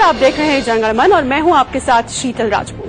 आप देख रहे हैं जंगलमन और मैं हूं आपके साथ शीतल राजपूत।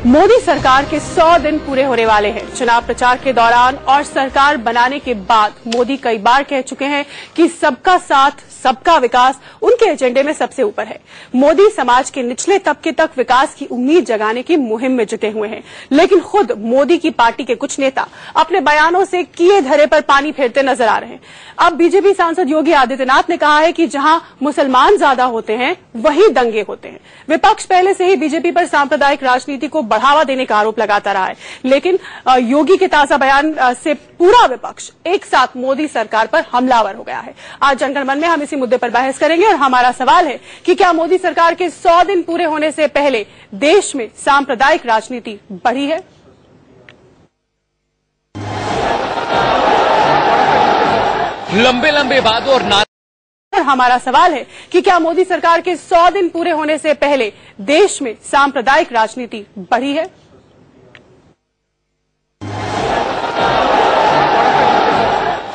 मोदी सरकार के 100 दिन पूरे होने वाले हैं। चुनाव प्रचार के दौरान और सरकार बनाने के बाद मोदी कई बार कह चुके हैं कि सबका साथ सबका विकास उनके एजेंडे में सबसे ऊपर है। मोदी समाज के निचले तबके तक विकास की उम्मीद जगाने की मुहिम में जुटे हुए हैं, लेकिन खुद मोदी की पार्टी के कुछ नेता अपने बयानों से किए धरे पर पानी फेरते नजर आ रहे हैं। अब बीजेपी सांसद योगी आदित्यनाथ ने कहा है कि जहां मुसलमान ज्यादा होते हैं वहीं दंगे होते हैं। विपक्ष पहले से ही बीजेपी पर सांप्रदायिक राजनीति को बढ़ावा देने का आरोप लगाता रहा है, लेकिन योगी के ताजा बयान से पूरा विपक्ष एक साथ मोदी सरकार पर हमलावर हो गया है। आज जंगलमन में हम इसी मुद्दे पर बहस करेंगे और हमारा सवाल है कि क्या मोदी सरकार के 100 दिन पूरे होने से पहले देश में सांप्रदायिक राजनीति बढ़ी है? लंबे लंबे वादों और हमारा सवाल है कि क्या मोदी सरकार के 100 दिन पूरे होने से पहले देश में सांप्रदायिक राजनीति बढ़ी है?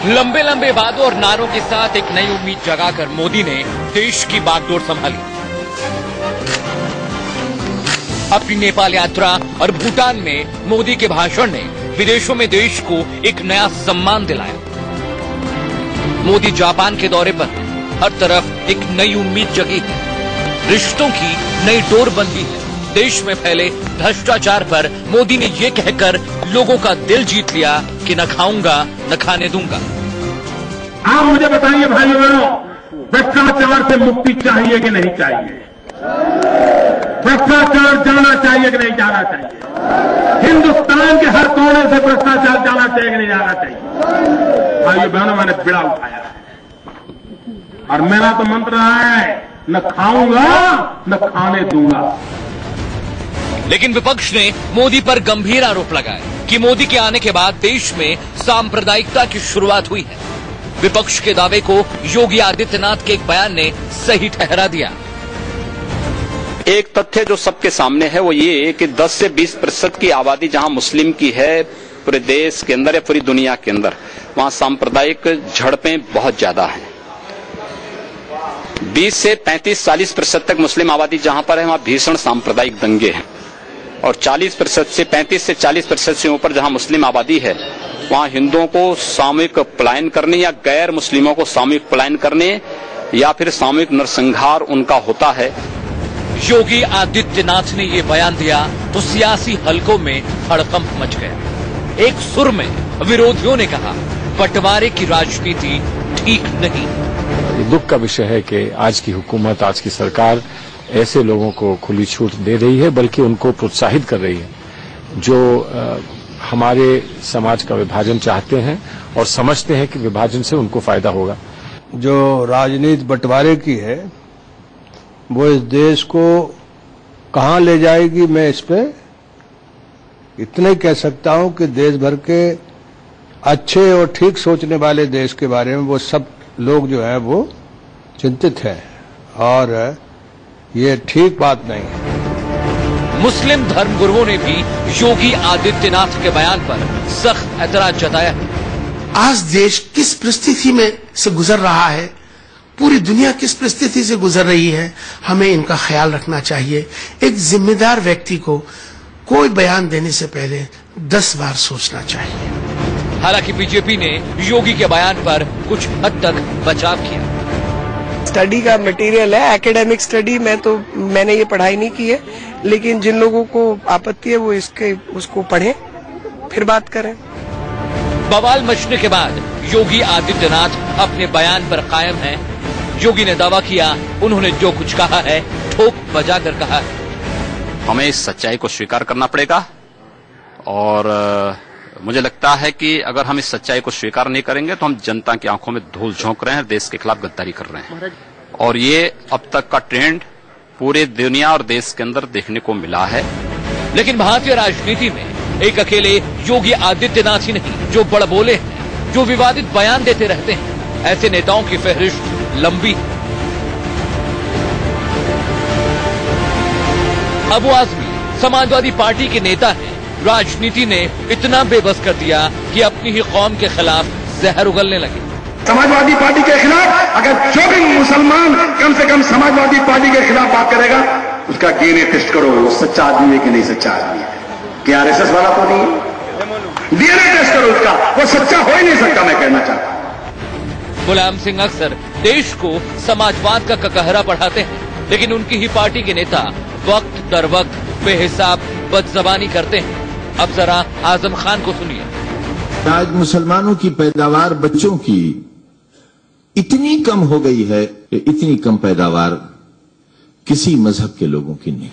लंबे लंबे वादों और नारों के साथ एक नई उम्मीद जगाकर मोदी ने देश की बागडोर संभाली। अपनी नेपाल यात्रा और भूटान में मोदी के भाषण ने विदेशों में देश को एक नया सम्मान दिलाया। मोदी जापान के दौरे पर हर तरफ एक नई उम्मीद जगी है। रिश्तों की नई डोर बंधी है। देश में फैले भ्रष्टाचार पर मोदी ने ये कहकर लोगों का दिल जीत लिया कि न खाऊंगा न खाने दूंगा। आप मुझे बताइए भाइयों बहनों, भ्रष्टाचार से मुक्ति चाहिए कि नहीं चाहिए? भ्रष्टाचार जाना चाहिए कि नहीं जाना चाहिए? हिंदुस्तान के हर कोने से भ्रष्टाचार जाना चाहिए कि नहीं जाना चाहिए? भाइयों बहनों, मैंने बिड़ा उठाया है और मेरा तो मंत्र रहा है, न खाऊंगा न खाने दूंगा। लेकिन विपक्ष ने मोदी पर गंभीर आरोप लगाए कि मोदी के आने के बाद देश में सांप्रदायिकता की शुरुआत हुई है। विपक्ष के दावे को योगी आदित्यनाथ के एक बयान ने सही ठहरा दिया। एक तथ्य जो सबके सामने है वो ये कि 10 से 20% की आबादी जहां मुस्लिम की है पूरे देश के अंदर या पूरी दुनिया के अंदर, वहां सांप्रदायिक झड़पें बहुत ज्यादा हैं। 20 से 35-40% तक मुस्लिम आबादी जहां पर है वहां भीषण सांप्रदायिक दंगे हैं, और 40% से 35 से 40% से ऊपर जहां मुस्लिम आबादी है वहां हिंदुओं को सामूहिक पलायन करने या गैर मुस्लिमों को सामूहिक पलायन करने या फिर सामूहिक नरसंहार उनका होता है। योगी आदित्यनाथ ने ये बयान दिया तो सियासी हलकों में हड़कंप मच गया। एक सुर में विरोधियों ने कहा, बंटवारे की राजनीति ठीक नहीं। दुख का विषय है कि आज की हुकूमत, आज की सरकार ऐसे लोगों को खुली छूट दे रही है, बल्कि उनको प्रोत्साहित कर रही है जो हमारे समाज का विभाजन चाहते हैं और समझते हैं कि विभाजन से उनको फायदा होगा। जो राजनीति बंटवारे की है वो इस देश को कहां ले जाएगी, मैं इस पे इतना ही कह सकता हूं कि देश भर के अच्छे और ठीक सोचने वाले देश के बारे में वो सब लोग जो है वो चिंतित हैं और ये ठीक बात नहीं है। मुस्लिम धर्मगुरुओं ने भी योगी आदित्यनाथ के बयान पर सख्त ऐतराज जताया। आज देश किस परिस्थिति में से गुजर रहा है, पूरी दुनिया किस परिस्थिति से गुजर रही है, हमें इनका ख्याल रखना चाहिए। एक जिम्मेदार व्यक्ति को कोई बयान देने से पहले 10 बार सोचना चाहिए। हालांकि बीजेपी ने योगी के बयान पर कुछ हद तक बचाव किया। स्टडी का मटेरियल है, एकेडमिक स्टडी मैंने ये पढ़ाई नहीं की है, लेकिन जिन लोगों को आपत्ति है वो उसको पढ़ें फिर बात करें। बवाल मचने के बाद योगी आदित्यनाथ अपने बयान पर कायम हैं। योगी ने दावा किया, उन्होंने जो कुछ कहा है ठोक बजाकर कहा है। हमें इस सच्चाई को स्वीकार करना पड़ेगा और मुझे लगता है कि अगर हम इस सच्चाई को स्वीकार नहीं करेंगे तो हम जनता की आंखों में धूल झोंक रहे हैं, देश के खिलाफ गद्दारी कर रहे हैं। और ये अब तक का ट्रेंड पूरे दुनिया और देश के अंदर देखने को मिला है। लेकिन भारतीय राजनीति में एक अकेले योगी आदित्यनाथ ही नहीं जो बड़बोले हैं, जो विवादित बयान देते रहते हैं। ऐसे नेताओं की फहरिस्त लंबी है। अबू आजमी समाजवादी पार्टी के नेता हैं। राजनीति ने इतना बेबस कर दिया कि अपनी ही कौम के खिलाफ जहर उगलने लगे। समाजवादी पार्टी के खिलाफ अगर जो भी मुसलमान कम से कम समाजवादी पार्टी के खिलाफ बात करेगा, उसका डीएनए टेस्ट करो, वो सच्चा आदमी है कि नहीं सच्चा आदमी है, कि आरएसएस वाला तो नहीं है। डीएनए टेस्ट करो उसका, वो सच्चा हो ही नहीं सकता, मैं कहना चाहता हूं। मुलायम सिंह अक्सर देश को समाजवाद का ककहरा पढ़ाते हैं, लेकिन उनकी ही पार्टी के नेता वक्त दर वक्त बेहिसाब बदजबानी करते हैं। अब जरा आजम खान को सुनिए। आज मुसलमानों की पैदावार बच्चों की इतनी कम हो गई है कि इतनी कम पैदावार किसी मजहब के लोगों की नहीं।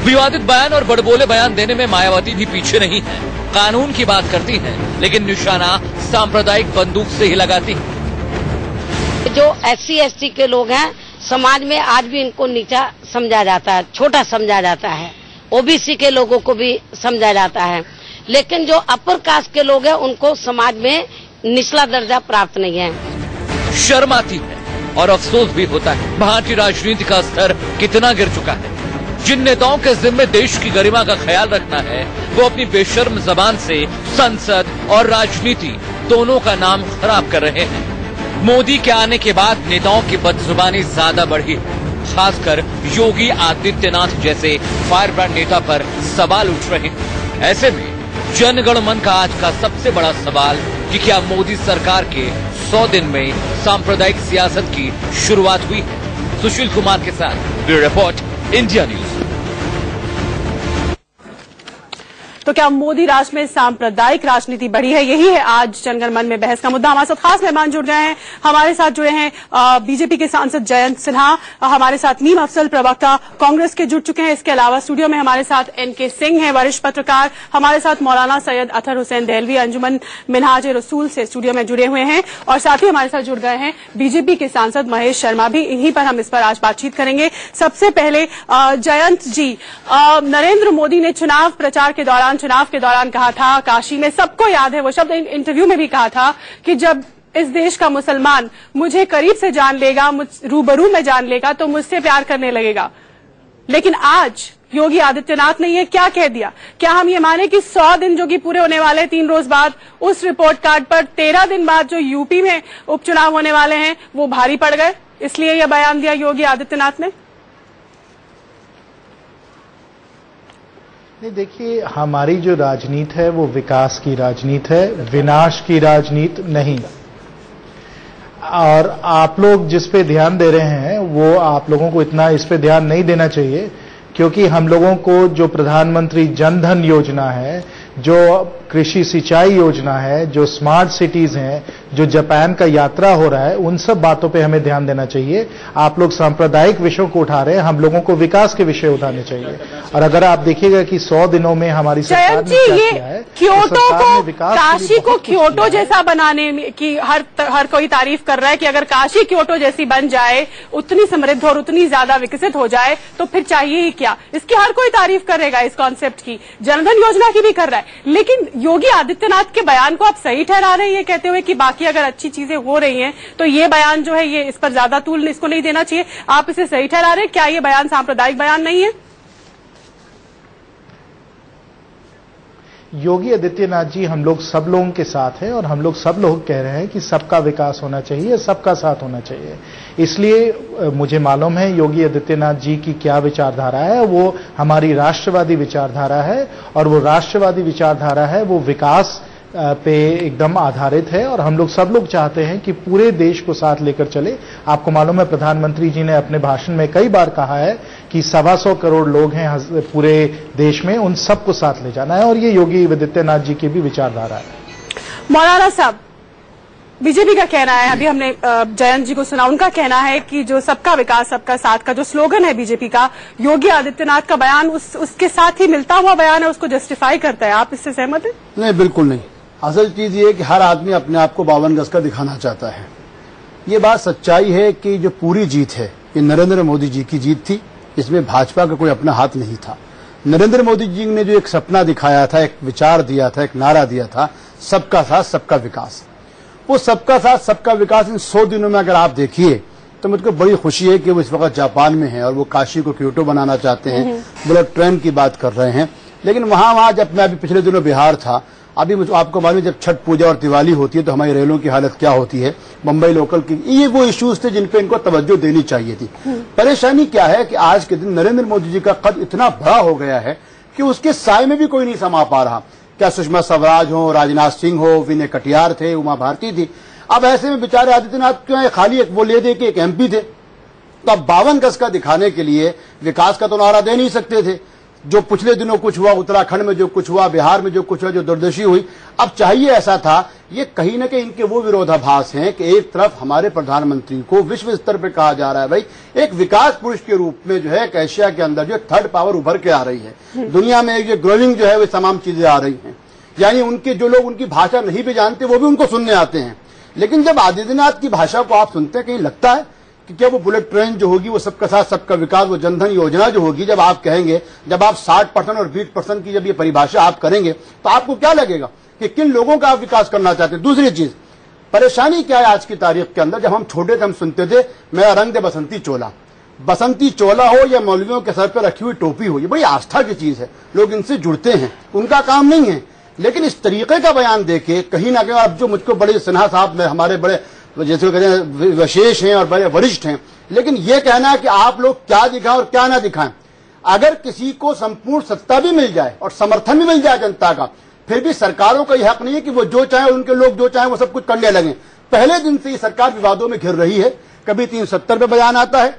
विवादित बयान और बड़बोले बयान देने में मायावती भी पीछे नहीं है। कानून की बात करती हैं, लेकिन निशाना सांप्रदायिक बंदूक से ही लगाती हैं। जो SC ST के लोग हैं, समाज में आज भी इनको नीचा समझा जाता है, छोटा समझा जाता है। OBC के लोगों को भी समझा जाता है, लेकिन जो अपर कास्ट के लोग हैं उनको समाज में निचला दर्जा प्राप्त नहीं है। शर्म आती है और अफसोस भी होता है, भारतीय राजनीति का स्तर कितना गिर चुका है। जिन नेताओं के जिम्मे देश की गरिमा का ख्याल रखना है, वो अपनी बेशर्म जबान से संसद और राजनीति दोनों का नाम खराब कर रहे हैं। मोदी के आने के बाद नेताओं की बदजुबानी ज्यादा बढ़ी है, खासकर योगी आदित्यनाथ जैसे फायर ब्रांड नेता पर सवाल उठ रहे हैं। ऐसे में जनगण मन का आज का सबसे बड़ा सवाल कि क्या मोदी सरकार के 100 दिन में सांप्रदायिक सियासत की शुरुआत हुई? सुशील कुमार के साथ ब्यूरो रिपोर्ट, इंडिया न्यूज। तो क्या मोदी राज में सांप्रदायिक राजनीति बढ़ी है? यही है आज जनगण मन में बहस का मुद्दा। हमारे साथ खास मेहमान जुड़ गए हैं। हमारे साथ जुड़े हैं बीजेपी के सांसद जयंत सिन्हा, हमारे साथ नीम अफजल प्रवक्ता कांग्रेस के जुड़ चुके हैं। इसके अलावा स्टूडियो में हमारे साथ NK सिंह हैं, वरिष्ठ पत्रकार। हमारे साथ मौलाना सैयद अतहर हुसैन देहलवी अंजुमन मिनहाज रसूल से स्टूडियो में जुड़े हुए हैं, और साथ ही हमारे साथ जुड़ गए हैं बीजेपी के सांसद महेश शर्मा भी। इन्हीं पर हम इस पर आज बातचीत करेंगे। सबसे पहले जयंत जी, नरेंद्र मोदी ने चुनाव के दौरान कहा था, काशी में सबको याद है वो शब्द, इंटरव्यू में भी कहा था कि जब इस देश का मुसलमान मुझे करीब से जान लेगा, रूबरू में जान लेगा, तो मुझसे प्यार करने लगेगा। लेकिन आज योगी आदित्यनाथ ने ये क्या कह दिया? क्या हम ये माने कि 100 दिन जो कि पूरे होने वाले 3 रोज बाद, उस रिपोर्ट कार्ड पर 13 दिन बाद जो यूपी में उपचुनाव होने वाले हैं वो भारी पड़ गए, इसलिए यह बयान दिया योगी आदित्यनाथ ने? नहीं, देखिए, हमारी जो राजनीति है वो विकास की राजनीति है, विनाश की राजनीति नहीं। और आप लोग जिस पे ध्यान दे रहे हैं वो आप लोगों को इतना इस पे ध्यान नहीं देना चाहिए, क्योंकि हम लोगों को जो प्रधानमंत्री जन धन योजना है, जो कृषि सिंचाई योजना है, जो स्मार्ट सिटीज हैं, जो जापान का यात्रा हो रहा है, उन सब बातों पे हमें ध्यान देना चाहिए। आप लोग सांप्रदायिक विषयों को उठा रहे हैं, हम लोगों को विकास के विषय उठाने चाहिए। और अगर आप देखिएगा कि 100 दिनों में हमारी सरकार ने क्या किया है, क्योटो को, काशी को क्योटो जैसा बनाने की हर कोई तारीफ कर रहा है कि अगर काशी क्योटो जैसी बन जाए, उतनी समृद्ध और उतनी ज्यादा विकसित हो जाए, तो फिर चाहिए ही क्या? इसकी हर कोई तारीफ करेगा, इस कॉन्सेप्ट की, जनधन योजना की भी कर रहा है। लेकिन योगी आदित्यनाथ के बयान को आप सही ठहरा रहे हैं ये कहते हुए कि बाकी अगर अच्छी चीजें हो रही हैं तो ये बयान जो है ये इस पर ज्यादा तूल इसको नहीं देना चाहिए, आप इसे सही ठहरा रहे हैं? क्या ये बयान सांप्रदायिक बयान नहीं है? योगी आदित्यनाथ जी हम लोग सब लोगों के साथ हैं, और हम लोग सब लोग कह रहे हैं कि सबका विकास होना चाहिए, सबका साथ होना चाहिए। इसलिए मुझे मालूम है योगी आदित्यनाथ जी की क्या विचारधारा है। वो हमारी राष्ट्रवादी विचारधारा है, और वो राष्ट्रवादी विचारधारा है वो विकास पे एकदम आधारित है, और हम लोग सब लोग चाहते हैं कि पूरे देश को साथ लेकर चले। आपको मालूम है प्रधानमंत्री जी ने अपने भाषण में कई बार कहा है कि 125 करोड़ लोग हैं पूरे देश में, उन सबको साथ ले जाना है, और ये योगी आदित्यनाथ जी की भी विचारधारा है। मौलाना साहब, बीजेपी का कहना है, अभी हमने जयंत जी को सुना, उनका कहना है कि जो सबका विकास सबका साथ का जो स्लोगन है बीजेपी का, योगी आदित्यनाथ का बयान उसके साथ ही मिलता हुआ बयान है, उसको जस्टिफाई करता है। आप इससे सहमत हैं? नहीं, बिल्कुल नहीं। असल चीज ये है कि हर आदमी अपने आप को 52 गज का दिखाना चाहता है। ये बात सच्चाई है कि जो पूरी जीत है ये नरेंद्र मोदी जी की जीत थी, इसमें भाजपा का कोई अपना हाथ नहीं था। नरेंद्र मोदी जी ने जो एक सपना दिखाया था, एक विचार दिया था, एक नारा दिया था, सबका साथ सबका विकास, वो सबका साथ सबका विकास इन 100 दिनों में अगर आप देखिए तो मुझको बड़ी खुशी है कि वो इस वक्त जापान में है और वो काशी को क्योटो बनाना चाहते हैं, बुलेट ट्रेन की बात कर रहे हैं। लेकिन वहां जब मैं अभी पिछले दिनों बिहार था, अभी मुझे आपको मालूम जब छठ पूजा और दिवाली होती है तो हमारी रेलों की हालत क्या होती है, मुंबई लोकल की, ये वो इश्यूज थे जिन पे इनको तवज्जो देनी चाहिए थी। परेशानी क्या है कि आज के दिन नरेंद्र मोदी जी का कद इतना बड़ा हो गया है कि उसके साय में भी कोई नहीं समा पा रहा। क्या सुषमा स्वराज हो, राजनाथ सिंह हो, विनय कटियार थे, उमा भारती थी। अब ऐसे में बेचारे आदित्यनाथ क्यों है, खाली एक वो ले दे कि एक एमपी थे, तो अब 52 गज का दिखाने के लिए विकास का तो नारा दे नहीं सकते थे। जो पिछले दिनों कुछ हुआ, उत्तराखंड में जो कुछ हुआ, बिहार में जो कुछ हुआ, जो दुर्दशा हुई, अब चाहिए ऐसा था। ये कहीं न कहीं इनके वो विरोधाभास हैं कि एक तरफ हमारे प्रधानमंत्री को विश्व स्तर पर कहा जा रहा है भाई एक विकास पुरुष के रूप में जो है एक एशिया के अंदर जो थर्ड पावर उभर के आ रही है, दुनिया में एक ग्रोइंग जो है वो तमाम चीजें आ रही हैं, यानी उनके जो लोग उनकी भाषा नहीं भी जानते वो भी उनको सुनने आते हैं। लेकिन जब आदित्यनाथ की भाषा को आप सुनते हैं, कहीं लगता है कि क्या वो बुलेट ट्रेन जो होगी, वो सबका साथ सबका विकास, वो जनधन योजना जो होगी, जब आप कहेंगे, जब आप 60% और 20% की जब ये परिभाषा आप करेंगे तो आपको क्या लगेगा कि किन लोगों का आप विकास करना चाहते हैं। दूसरी चीज, परेशानी क्या है आज की तारीख के अंदर, जब हम छोटे थे हम सुनते थे मेरा रंग दे बसंती चोला, बसंती चोला हो या मौलवियों के सर पर रखी हुई टोपी हो, ये बड़ी आस्था की चीज है, लोग इनसे जुड़ते हैं, उनका काम नहीं है। लेकिन इस तरीके का बयान देके कहीं ना कहीं, अब जो मुझको बड़े सिन्हा साहब हमारे बड़े जैसे कहते हैं विशेष हैं और बड़े वरिष्ठ हैं, लेकिन यह कहना है कि आप लोग क्या दिखाएं और क्या ना दिखाएं। अगर किसी को संपूर्ण सत्ता भी मिल जाए और समर्थन भी मिल जाए जनता का, फिर भी सरकारों का यह हक नहीं है कि वो जो चाहे, उनके लोग जो चाहे वो सब कुछ करने लगे। पहले दिन से ये सरकार विवादों में घिर रही है, कभी 370 पे बयान आता है,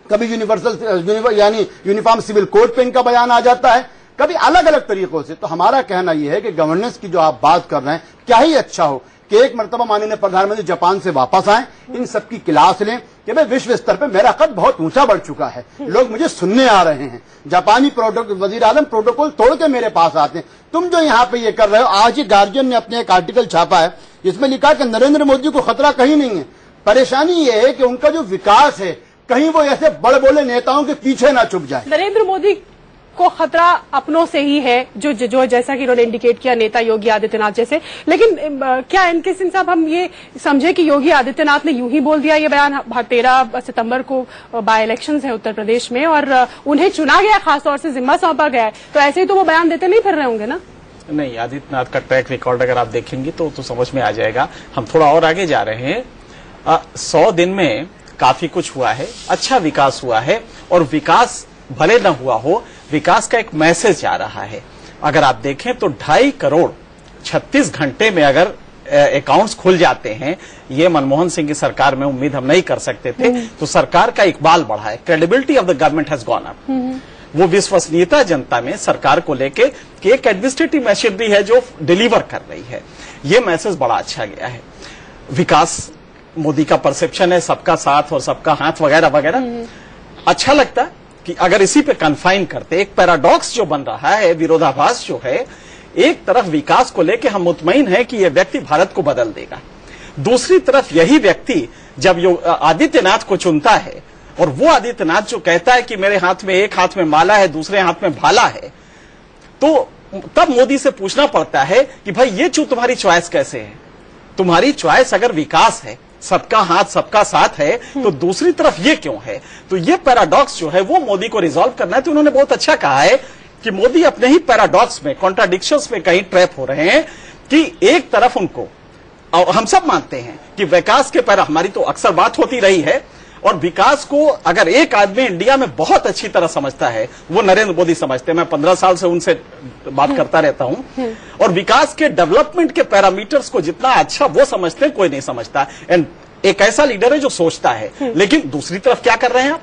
कभी यूनिवर्सल यानी यूनिफॉर्म सिविल कोड पे इनका बयान आ जाता है, कभी अलग अलग तरीकों से। तो हमारा कहना यह है कि गवर्नेंस की जो आप बात कर रहे हैं, क्या ही अच्छा हो कि एक मरतबा माननीय प्रधानमंत्री जापान से वापस आए, इन सबकी क्लास लें कि भाई विश्व स्तर पे मेरा कद बहुत ऊंचा बढ़ चुका है, लोग मुझे सुनने आ रहे हैं, जापानी वजीर आजम प्रोटोकॉल तोड़ के मेरे पास आते हैं। तुम जो यहाँ पे ये कर रहे हो, आज ही गार्जियन ने अपने एक आर्टिकल छापा है जिसमें लिखा कि नरेंद्र मोदी को खतरा कहीं नहीं है। परेशानी ये है कि उनका जो विकास है कहीं वो ऐसे बड़े बोले नेताओं के पीछे ना छुप जाए। नरेंद्र मोदी को खतरा अपनों से ही है, जो जैसा कि उन्होंने इंडिकेट किया, नेता योगी आदित्यनाथ जैसे। लेकिन क्या इनके सिंह साहब हम ये समझे कि योगी आदित्यनाथ ने यूं ही बोल दिया ये बयान? 13 सितंबर को बाय इलेक्शंस है उत्तर प्रदेश में और उन्हें चुना गया, खासतौर से जिम्मा सौंपा गया है, तो ऐसे ही तो वो बयान देते नहीं फिर रहे होंगे ना? नहीं, आदित्यनाथ का ट्रैक रिकॉर्ड अगर आप देखेंगे तो समझ में आ जाएगा। हम थोड़ा और आगे जा रहे हैं। 100 दिन में काफी कुछ हुआ है, अच्छा विकास हुआ है, और विकास भले न हुआ हो, विकास का एक मैसेज जा रहा है। अगर आप देखें तो 2.5 करोड़ 36 घंटे में अगर अकाउंट्स खुल जाते हैं, ये मनमोहन सिंह की सरकार में उम्मीद हम नहीं कर सकते थे। तो सरकार का इकबाल बढ़ा है, credibility of the government has gone up. वो विश्वसनीयता जनता में सरकार को लेके कि एक एडमिनिस्ट्रेटिव मशीनरी है जो डिलीवर कर रही है, ये मैसेज बड़ा अच्छा गया है। विकास मोदी का परसेप्शन है, सबका साथ और सबका हाथ वगैरह वगैरह, अच्छा लगता है कि अगर इसी पे कन्फाइन करते। एक पैराडॉक्स जो बन रहा है, विरोधाभास जो है, एक तरफ विकास को लेके हम मुतमईन हैं कि यह व्यक्ति भारत को बदल देगा, दूसरी तरफ यही व्यक्ति जब आदित्यनाथ को चुनता है और वो आदित्यनाथ जो कहता है कि मेरे हाथ में एक हाथ में माला है, दूसरे हाथ में भाला है, तो तब मोदी से पूछना पड़ता है कि भाई ये तुम्हारी चॉइस कैसे है? तुम्हारी चॉइस अगर विकास है, सबका हाथ सबका साथ है, तो दूसरी तरफ ये क्यों है? तो ये पैराडॉक्स जो है वो मोदी को रिजॉल्व करना है। तो उन्होंने बहुत अच्छा कहा है कि मोदी अपने ही पैराडॉक्स में, कॉन्ट्राडिक्शंस में कहीं ट्रैप हो रहे हैं कि एक तरफ उनको, और हम सब मानते हैं कि विकास के पैरा, हमारी तो अक्सर बात होती रही है, और विकास को अगर एक आदमी इंडिया में बहुत अच्छी तरह समझता है वो नरेंद्र मोदी समझते हैं। मैं 15 साल से उनसे बात करता रहता हूं, और विकास के डेवलपमेंट के पैरामीटर्स को जितना अच्छा वो समझते हैं, कोई नहीं समझता। एंड एक ऐसा लीडर है जो सोचता है। लेकिन दूसरी तरफ क्या कर रहे हैं आप?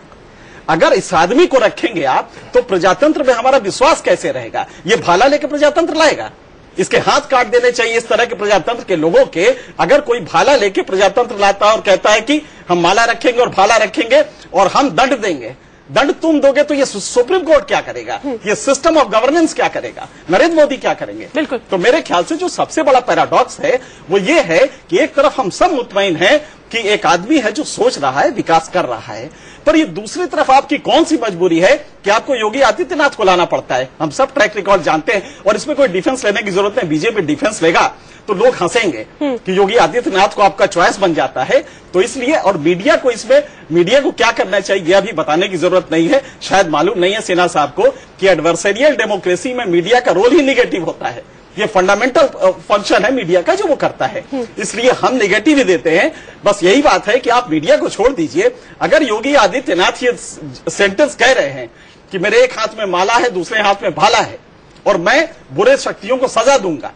अगर इस आदमी को रखेंगे आप, तो प्रजातंत्र में हमारा विश्वास कैसे रहेगा? ये भाला लेके प्रजातंत्र लाएगा? इसके हाथ काट देने चाहिए इस तरह के प्रजातंत्र के लोगों के। अगर कोई भाला लेके प्रजातंत्र लाता है और कहता है कि हम माला रखेंगे और भाला रखेंगे और हम दंड देंगे, दंड तुम दोगे, तो ये सुप्रीम कोर्ट क्या करेगा? ये सिस्टम ऑफ गवर्नेंस क्या करेगा? नरेंद्र मोदी क्या करेंगे? बिल्कुल। तो मेरे ख्याल से जो सबसे बड़ा पैराडॉक्स है वो ये है कि एक तरफ हम सब मुतमईन हैं कि एक आदमी है जो सोच रहा है, विकास कर रहा है, पर ये दूसरी तरफ आपकी कौन सी मजबूरी है कि आपको योगी आदित्यनाथ को लाना पड़ता है? हम सब ट्रैक रिकॉर्ड जानते हैं और इसमें कोई डिफेंस लेने की जरूरत नहीं। बीजेपी डिफेंस लेगा तो लोग हंसेंगे कि योगी आदित्यनाथ को आपका चॉइस बन जाता है। तो इसलिए, और मीडिया को इसमें, मीडिया को क्या करना चाहिए यह भी बताने की जरूरत नहीं है। शायद मालूम नहीं है सिन्हा साहब को कि एडवर्सेरियल डेमोक्रेसी में मीडिया का रोल ही निगेटिव होता है। ये फंडामेंटल फंक्शन है मीडिया का जो वो करता है, इसलिए हम नेगेटिव ही देते हैं। बस यही बात है कि आप मीडिया को छोड़ दीजिए। अगर योगी आदित्यनाथ ये सेंटेंस कह रहे हैं कि मेरे एक हाथ में माला है, दूसरे हाथ में भाला है और मैं बुरे शक्तियों को सजा दूंगा,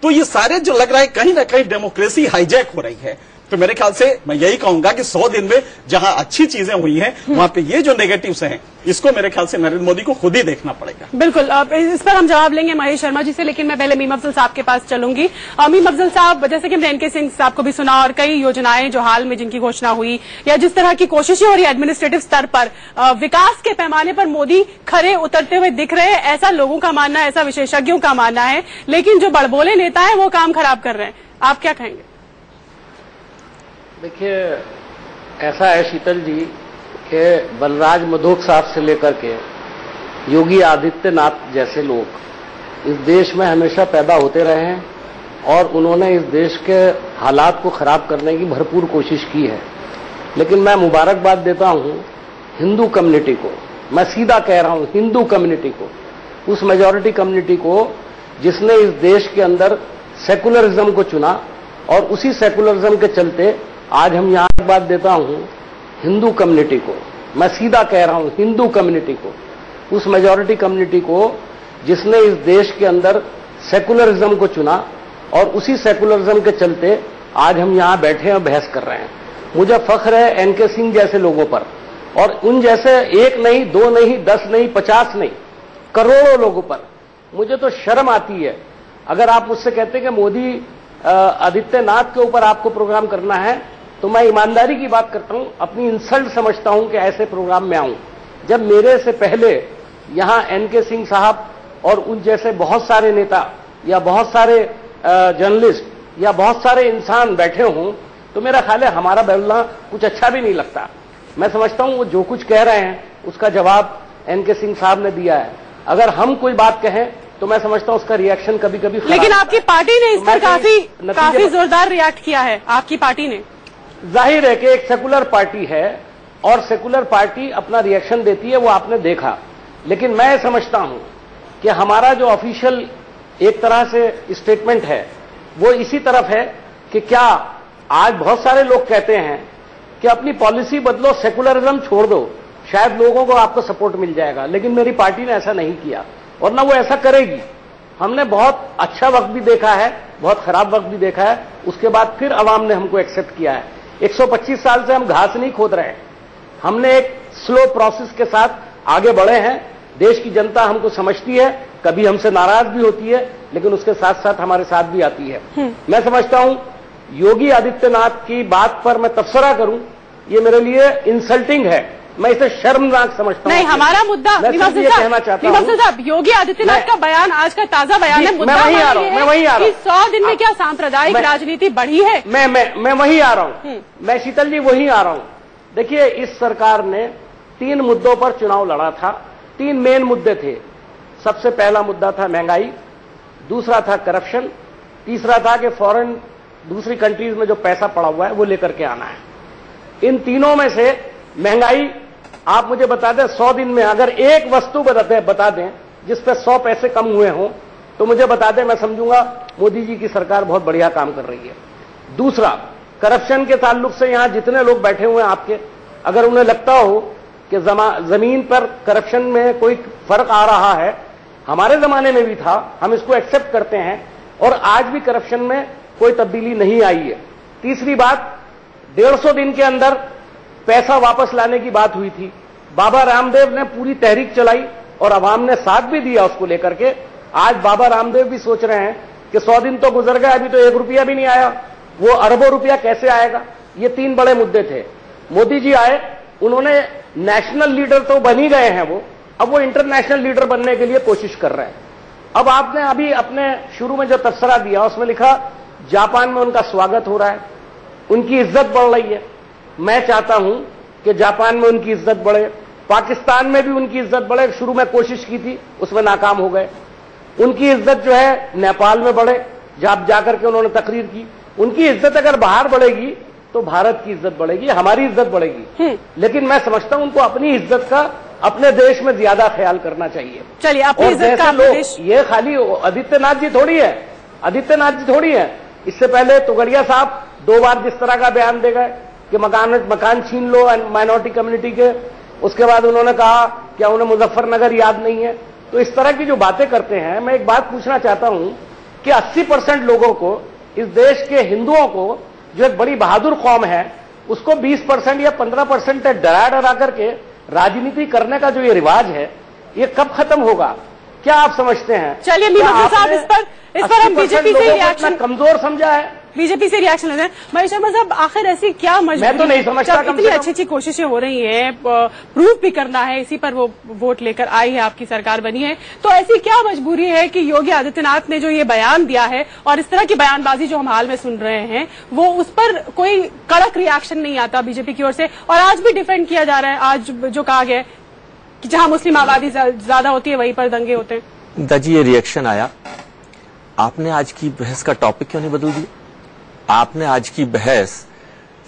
तो ये सारे जो लग रहा है कहीं ना कहीं डेमोक्रेसी हाईजैक हो रही है। तो मेरे ख्याल से मैं यही कहूंगा कि 100 दिन में जहां अच्छी चीजें हुई हैं, वहां पे ये जो नेगेटिव्स हैं, इसको मेरे ख्याल से नरेंद्र मोदी को खुद ही देखना पड़ेगा। बिल्कुल, इस पर हम जवाब लेंगे महेश शर्मा जी से, लेकिन मैं पहले मीम अफजल साहब के पास चलूंगी। मीम अफजल साहब, जैसे कि हमने एनके सिंह साहब को भी सुना और कई योजनाएं जो हाल में जिनकी घोषणा हुई या जिस तरह की कोशिशें हो रही एडमिनिस्ट्रेटिव स्तर पर, विकास के पैमाने पर मोदी खरे उतरते हुए दिख रहे हैं, ऐसा लोगों का मानना है, ऐसा विशेषज्ञों का मानना है। लेकिन जो बड़बोले नेता है वो काम खराब कर रहे हैं, आप क्या कहेंगे? देखिए, ऐसा है शीतल जी कि बलराज मधोक साहब से लेकर के योगी आदित्यनाथ जैसे लोग इस देश में हमेशा पैदा होते रहे हैं और उन्होंने इस देश के हालात को खराब करने की भरपूर कोशिश की है। लेकिन मैं मुबारकबाद देता हूं हिंदू कम्युनिटी को, मैं सीधा कह रहा हूं हिंदू कम्युनिटी को, उस मेजॉरिटी कम्युनिटी को जिसने इस देश के अंदर सेकुलरिज्म को चुना और उसी सेकुलरिज्म के चलते आज हम यहां बात देता हूं हिंदू कम्युनिटी को, मैं सीधा कह रहा हूं हिंदू कम्युनिटी को, उस मेजॉरिटी कम्युनिटी को जिसने इस देश के अंदर सेकुलरिज्म को चुना और उसी सेकुलरिज्म के चलते आज हम यहां बैठे और बहस कर रहे हैं। मुझे फख्र है एनके सिंह जैसे लोगों पर और उन जैसे 1 नहीं, 2 नहीं, 10 नहीं, 50 नहीं, करोड़ों लोगों पर। मुझे तो शर्म आती है अगर आप मुझसे कहते कि मोदी आदित्यनाथ के ऊपर आपको प्रोग्राम करना है, तो मैं ईमानदारी की बात करता हूं, अपनी इंसल्ट समझता हूं कि ऐसे प्रोग्राम में आऊं। जब मेरे से पहले यहां एनके सिंह साहब और उन जैसे बहुत सारे नेता या बहुत सारे जर्नलिस्ट या बहुत सारे इंसान बैठे हों, तो मेरा ख्याल है हमारा बोलना कुछ अच्छा भी नहीं लगता। मैं समझता हूं वो जो कुछ कह रहे हैं उसका जवाब एनके सिंह साहब ने दिया है। अगर हम कोई बात कहें तो मैं समझता हूं उसका रिएक्शन कभी कभी, लेकिन आपकी पार्टी ने इस पर काफी जोरदार रिएक्ट किया है। आपकी पार्टी ने, जाहिर है कि एक सेकुलर पार्टी है और सेकुलर पार्टी अपना रिएक्शन देती है, वो आपने देखा। लेकिन मैं समझता हूं कि हमारा जो ऑफिशियल एक तरह से स्टेटमेंट है वो इसी तरफ है कि क्या आज बहुत सारे लोग कहते हैं कि अपनी पॉलिसी बदलो, सेकुलरिज्म छोड़ दो, शायद लोगों को आपको सपोर्ट मिल जाएगा। लेकिन मेरी पार्टी ने ऐसा नहीं किया और ना वो ऐसा करेगी। हमने बहुत अच्छा वक्त भी देखा है, बहुत खराब वक्त भी देखा है, उसके बाद फिर अवाम ने हमको एक्सेप्ट किया है। 125 साल से हम घास नहीं खोद रहे हैं, हमने एक स्लो प्रोसेस के साथ आगे बढ़े हैं। देश की जनता हमको समझती है, कभी हमसे नाराज भी होती है, लेकिन उसके साथ साथ हमारे साथ भी आती है। मैं समझता हूं योगी आदित्यनाथ की बात पर मैं तबसरा करूं, ये मेरे लिए इंसल्टिंग है, मैं इसे शर्मनाक समझता हूं। नहीं, हमारा मुद्दा कहना चाहता हूं, योगी आदित्यनाथ का बयान, आज का ताजा बयान है, मुद्दा मैं वही आ रहा हूं 100 दिन में क्या सांप्रदायिक राजनीति बढ़ी है? मैं वही आ रहा हूं, मैं शीतल जी वही आ रहा हूं। देखिए, इस सरकार ने 3 मुद्दों पर चुनाव लड़ा था। 3 मेन मुद्दे थे। सबसे पहला मुद्दा था महंगाई, दूसरा था करप्शन, तीसरा था कि फॉरेन दूसरी कंट्रीज में जो पैसा पड़ा हुआ है वो लेकर के आना है। इन तीनों में से महंगाई, आप मुझे बता दें 100 दिन में अगर एक वस्तु बता दें जिस पे 100 पैसे कम हुए हों, तो मुझे बता दें, मैं समझूंगा मोदी जी की सरकार बहुत बढ़िया काम कर रही है। दूसरा, करप्शन के ताल्लुक से यहां जितने लोग बैठे हुए हैं आपके, अगर उन्हें लगता हो कि जमीन पर करप्शन में कोई फर्क आ रहा है, हमारे जमाने में भी था, हम इसको एक्सेप्ट करते हैं और आज भी करप्शन में कोई तब्दीली नहीं आई है। तीसरी बात, 150 दिन के अंदर पैसा वापस लाने की बात हुई थी। बाबा रामदेव ने पूरी तहरीक चलाई और अवाम ने साथ भी दिया उसको लेकर के। आज बाबा रामदेव भी सोच रहे हैं कि 100 दिन तो गुजर गए, अभी तो 1 रुपया भी नहीं आया, वो अरबों रुपया कैसे आएगा। ये 3 बड़े मुद्दे थे। मोदी जी आए, उन्होंने नेशनल लीडर तो बन ही गए हैं, वो अब वो इंटरनेशनल लीडर बनने के लिए कोशिश कर रहे हैं। अब आपने अभी अपने शुरू में जो तबसरा दिया उसमें लिखा जापान में उनका स्वागत हो रहा है, उनकी इज्जत बढ़ रही है। मैं चाहता हूं कि जापान में उनकी इज्जत बढ़े, पाकिस्तान में भी उनकी इज्जत बढ़े। शुरू में कोशिश की थी, उसमें नाकाम हो गए। उनकी इज्जत जो है नेपाल में बढ़े, जब जाकर के उन्होंने तकरीर की। उनकी इज्जत अगर बाहर बढ़ेगी तो भारत की इज्जत बढ़ेगी, हमारी इज्जत बढ़ेगी। लेकिन मैं समझता हूं उनको अपनी इज्जत का अपने देश में ज्यादा ख्याल करना चाहिए। चलिए, अपनी और इज्जत का जैसे देश। लोग, ये खाली आदित्यनाथ जी थोड़ी है, आदित्यनाथ जी थोड़ी है। इससे पहले तुगड़िया साहब 2 बार जिस तरह का बयान दे गए कि मकान छीन लो माइनॉरिटी कम्युनिटी के, उसके बाद उन्होंने कहा क्या उन्हें मुजफ्फरनगर याद नहीं है। तो इस तरह की जो बातें करते हैं, मैं एक बात पूछना चाहता हूं कि 80% लोगों को, इस देश के हिंदुओं को, जो एक बड़ी बहादुर कौम है, उसको 20% या 15% डरा करके राजनीति करने का जो ये रिवाज है, ये कब खत्म होगा? क्या आप समझते हैं? चलिए मीर साहब, इस पर हम बीजेपी से रिएक्शन, कमजोर समझा है, बीजेपी से रिएक्शन लेते हैं। महेश शर्मा साहब, आखिर ऐसी क्या मजबूरी? मैं तो नहीं समझता। इतनी अच्छी कोशिशें हो रही हैं, प्रूफ भी करना है, इसी पर वो वोट लेकर आई है, आपकी सरकार बनी है, तो ऐसी क्या मजबूरी है कि योगी आदित्यनाथ ने जो ये बयान दिया है और इस तरह की बयानबाजी जो हम हाल में सुन रहे हैं, वो उस पर कोई कड़क रिएक्शन नहीं आता बीजेपी की ओर से? और आज भी डिफेंड किया जा रहा है, आज जो कहा गया कि जहां मुस्लिम आबादी ज्यादा होती है वहीं पर दंगे होते हैं। दाजी, ये रिएक्शन आया, आपने आज की बहस का टॉपिक क्यों नहीं बदल दिया? आपने आज की बहस,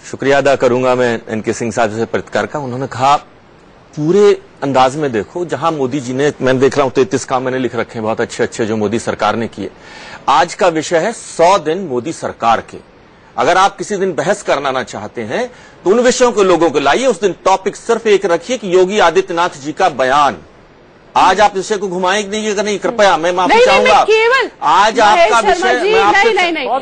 शुक्रिया अदा करूंगा मैं एनके सिंह साहब से पत्रकार का, उन्होंने कहा पूरे अंदाज में देखो, जहां मोदी जी ने, मैं देख रहा हूं 33 काम मैंने लिख रखे हैं बहुत अच्छे अच्छे जो मोदी सरकार ने किए। आज का विषय है 100 दिन मोदी सरकार के। अगर आप किसी दिन बहस करना चाहते हैं तो उन विषयों को लोगों को लाइए, उस दिन टॉपिक सिर्फ एक रखिए कि योगी आदित्यनाथ जी का बयान। आज आप विषय को घुमाएंगे नहीं, कृपया मैं माफी चाहूंगा। आज आपका विषय